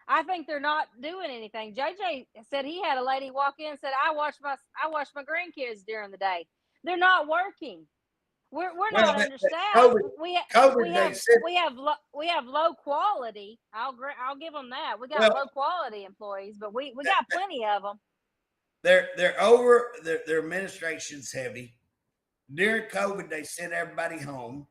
I think they're not doing anything. JJ said he had a lady walk in and said, I watch my grandkids during the day. They're not working. We're not understaffed. COVID, they said, we have low quality. I'll give them that. We got low quality employees, but we got plenty of them. They're over. Their administration's heavy. During COVID, they sent everybody home.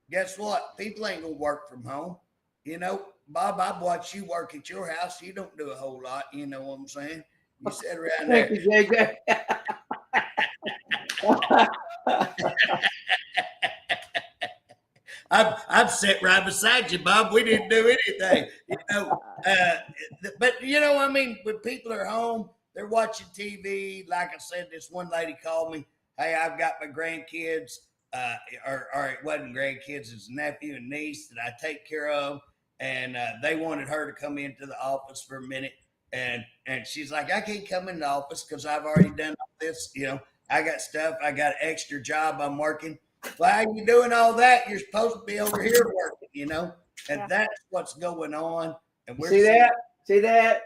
Guess what? People ain't gonna work from home. You know, Bob, I've watched you work at your house. You don't do a whole lot. You know what I'm saying? You sit around there. Thank you, JJ. I'm sitting right beside you, Bob. We didn't do anything, you know. But you know, I mean, when people are home, they're watching TV. Like I said, this one lady called me. Hey, I've got my grandkids, or it wasn't grandkids, it's nephew and niece that I take care of, and they wanted her to come into the office for a minute, and she's like, I can't come in the office because I've already done all this. You know, I got stuff. I got an extra job I'm working. Why are you doing all that? You're supposed to be over here working, you know, and that's what's going on. And we're see that?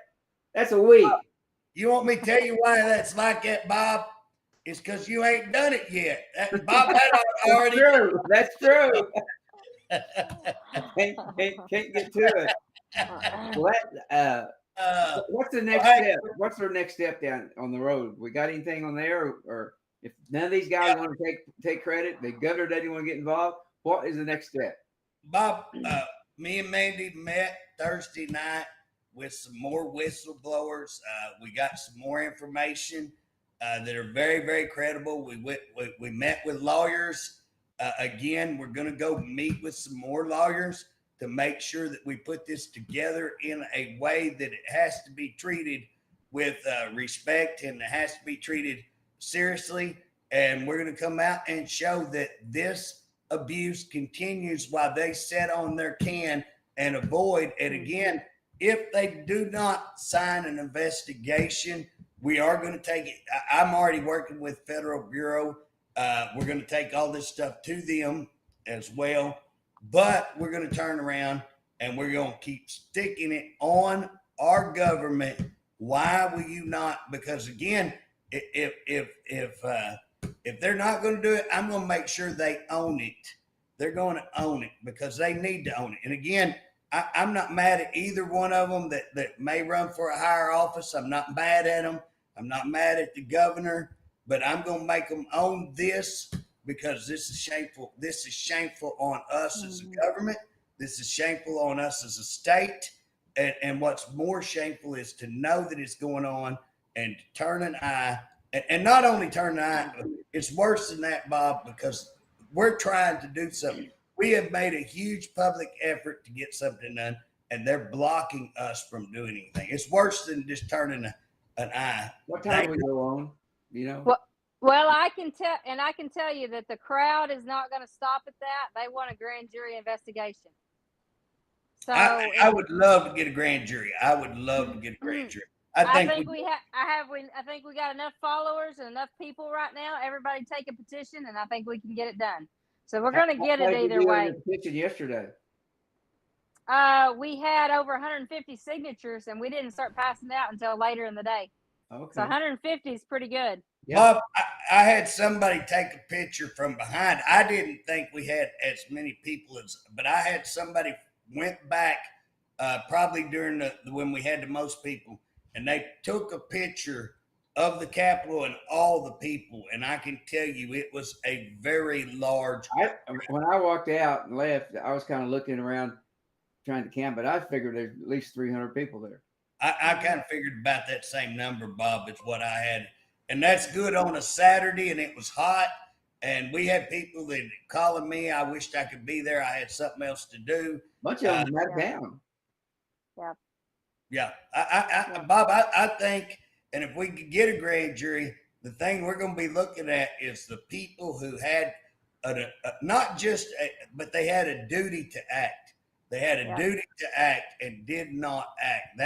That's a week. You want me to tell you why that's like that, Bob? It's because you ain't done it yet. Bob had already. That's true. Can't get to it. What's the next step? What's our next step down on the road? We got anything on there, or if none of these guys want to take credit, the governor doesn't want to get involved, what is the next step? Bob, me and Mandy met Thursday night with some more whistleblowers. We got some more information that are very, very credible. We met with lawyers. Again, we're going to go meet with some more lawyers to make sure that we put this together in a way that it has to be treated with respect and it has to be treated seriously. And we're going to come out and show that this abuse continues while they sit on their can and avoid. And again, if they do not sign an investigation, we are going to take it. I'm already working with Federal Bureau. We're going to take all this stuff to them as well. But we're going to turn around and we're going to keep sticking it on our government. Why will you not? Because again, if they're not going to do it, I'm going to make sure they own it. They're going to own it because they need to own it. And again, I'm not mad at either one of them that may run for a higher office. I'm not mad at them. I'm not mad at the governor, but I'm going to make them own this because this is shameful. This is shameful on us as a government. This is shameful on us as a state. And what's more shameful is to know that it's going on and to turn an eye. And not only turn an eye, it's worse than that, Bob, because we're trying to do something. We have made a huge public effort to get something done, and they're blocking us from doing anything. It's worse than just turning an eye. What time we go on? You know? Well, I can tell you that the crowd is not going to stop at that. They want a grand jury investigation. So I would love to get a grand jury. I would love to get a grand jury. I think we got enough followers and enough people right now. Everybody take a petition, and I think we can get it done. So we're going to get it either way. Petition yesterday. We had over 150 signatures, and we didn't start passing it out until later in the day. Okay. So 150 is pretty good. Yeah. Bob, I had somebody take a picture from behind. I didn't think we had as many people but I had somebody went back probably during when we had the most people, and they took a picture of the Capitol and all the people, and I can tell you it was a very large. When I walked out and left, I was kind of looking around trying to count, but I figured there's at least 300 people there. I kind of figured about that same number, Bob, is what I had. And that's good on a Saturday, and it was hot. And we had people that calling me. I wished I could be there. I had something else to do. Bunch of them back down. Yeah. Bob, I think, and if we could get a grand jury, the thing we're going to be looking at is the people who had but they had a duty to act. They had a duty to act and did not act.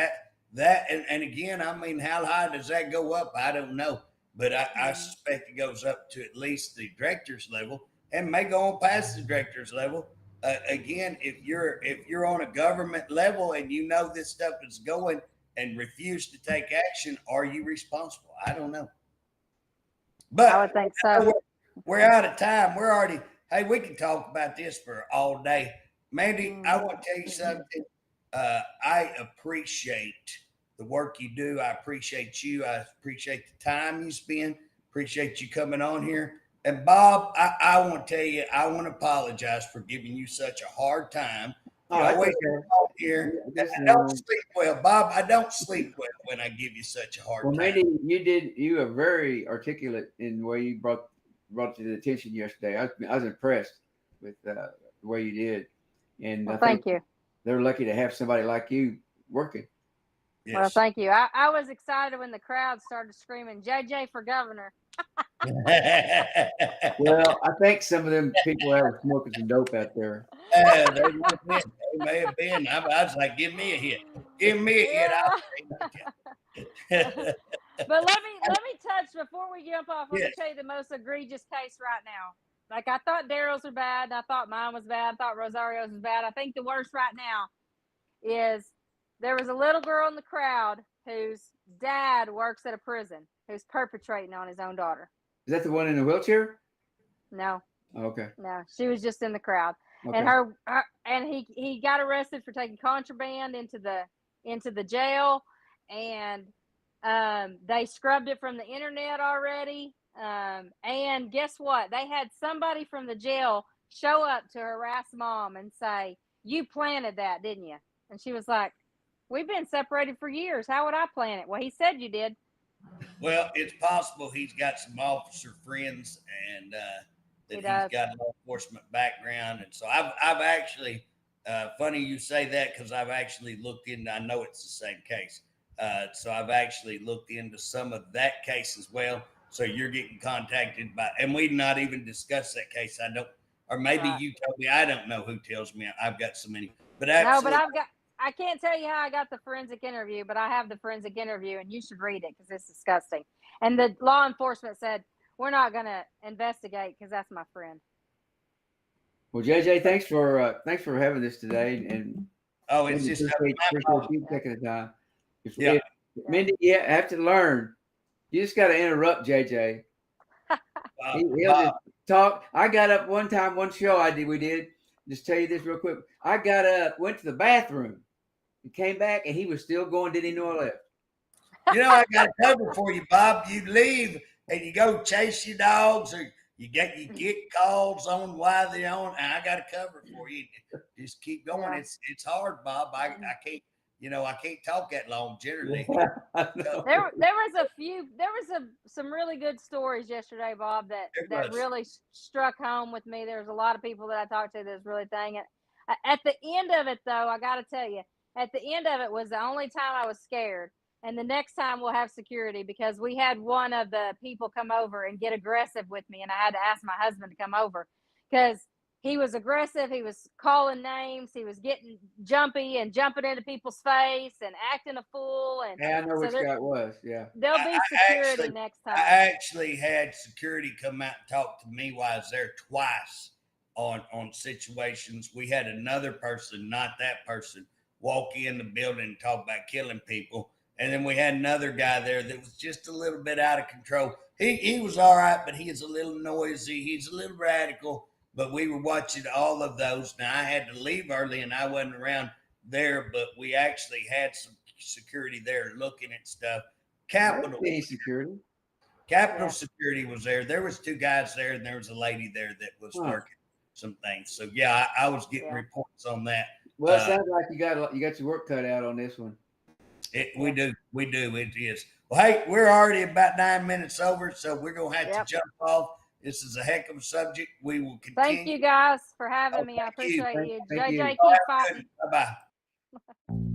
And again, I mean, how high does that go up? I don't know. but I suspect it goes up to at least the director's level and may go on past the director's level. Again, if you're on a government level and you know this stuff is going and refuse to take action, are you responsible? I don't know. But I would think so. We're out of time. We're already, hey, we can talk about this for all day. Mandy, I want to tell you something. I appreciate the work you do. I appreciate you. I appreciate the time you spend. Appreciate you coming on here. And Bob, I want to tell you, I want to apologize for giving you such a hard time. You always come on here. I don't sleep well, Bob. I don't sleep well when I give you such a hard time. Well, Mandy, you are very articulate in the way you brought to the attention yesterday. I was impressed with the way you did. And well, thank you. They're lucky to have somebody like you working. Yes. Well, thank you. I was excited when the crowd started screaming, JJ for governor. Well, I think some of them people are smoking some dope out there. They may have been. I was like, give me a hit. Give me a hit. But let me touch before we jump off. Let me tell you the most egregious case right now. Like, I thought Daryl's were bad, and I thought mine was bad. I thought Rosario's was bad. I think the worst right now is there was a little girl in the crowd whose dad works at a prison who's perpetrating on his own daughter. Is that the one in the wheelchair? No. Okay. No, she was just in the crowd. Okay. And he got arrested for taking contraband into the jail, and they scrubbed it from the internet already. And guess what? They had somebody from the jail show up to harass mom and say, "You planted that, didn't you?" And she was like, "We've been separated for years. How would I plant it?" "Well, he said you did." Well, it's possible he's got some officer friends and that he's got a law enforcement background. And so I've actually, funny you say that, because I've actually looked into, I know it's the same case. So I've actually looked into some of that case as well. So you're getting contacted by, and we've not even discussed that case. I don't, or maybe you told me, I don't know who tells me. I've got so many, but absolutely. No, but I can't tell you how I got the forensic interview, but I have the forensic interview, and you should read it because it's disgusting. And the law enforcement said, "We're not going to investigate because that's my friend." Well, JJ, thanks for having this today, and it's just appreciate you taking the time. Yeah, Mindy, you have to learn. You just got to interrupt JJ. He'll just talk. I got up one time, one show we did. Just tell you this real quick. I got up, went to the bathroom, and came back, and he was still going. Didn't know I left. You know, I got a cover for you, Bob. You leave and you go chase your dogs, or you get calls on why they're on, and I got a cover for you. Just keep going. Yeah. It's hard, Bob. I can't. I can't talk that long generally. There was some really good stories yesterday, Bob, that really struck home with me. There was a lot of people that I talked to that was really thinking. At the end of it, though, I got to tell you, at the end of it was the only time I was scared. And the next time we'll have security, because we had one of the people come over and get aggressive with me, and I had to ask my husband to come over because he was aggressive. He was calling names. He was getting jumpy and jumping into people's face and acting a fool. And I know which guy it was. Yeah. There'll be security next time. I actually had security come out and talk to me while I was there twice on situations. We had another person, not that person, walk in the building and talk about killing people. And then we had another guy there that was just a little bit out of control. He was all right, but he is a little noisy. He's a little radical. But we were watching all of those. Now, I had to leave early, and I wasn't around there, but we actually had some security there looking at stuff. Capitol Security was there. There was two guys there, and there was a lady there that was working some things. So, yeah, I was getting reports on that. Well, it sounds like you got your work cut out on this one. We do. It is. Well, hey, we're already about 9 minutes over, so we're going to have to jump off. This is a heck of a subject. We will continue. Thank you guys for having me. I appreciate you. JJ, keep fighting. Bye-bye.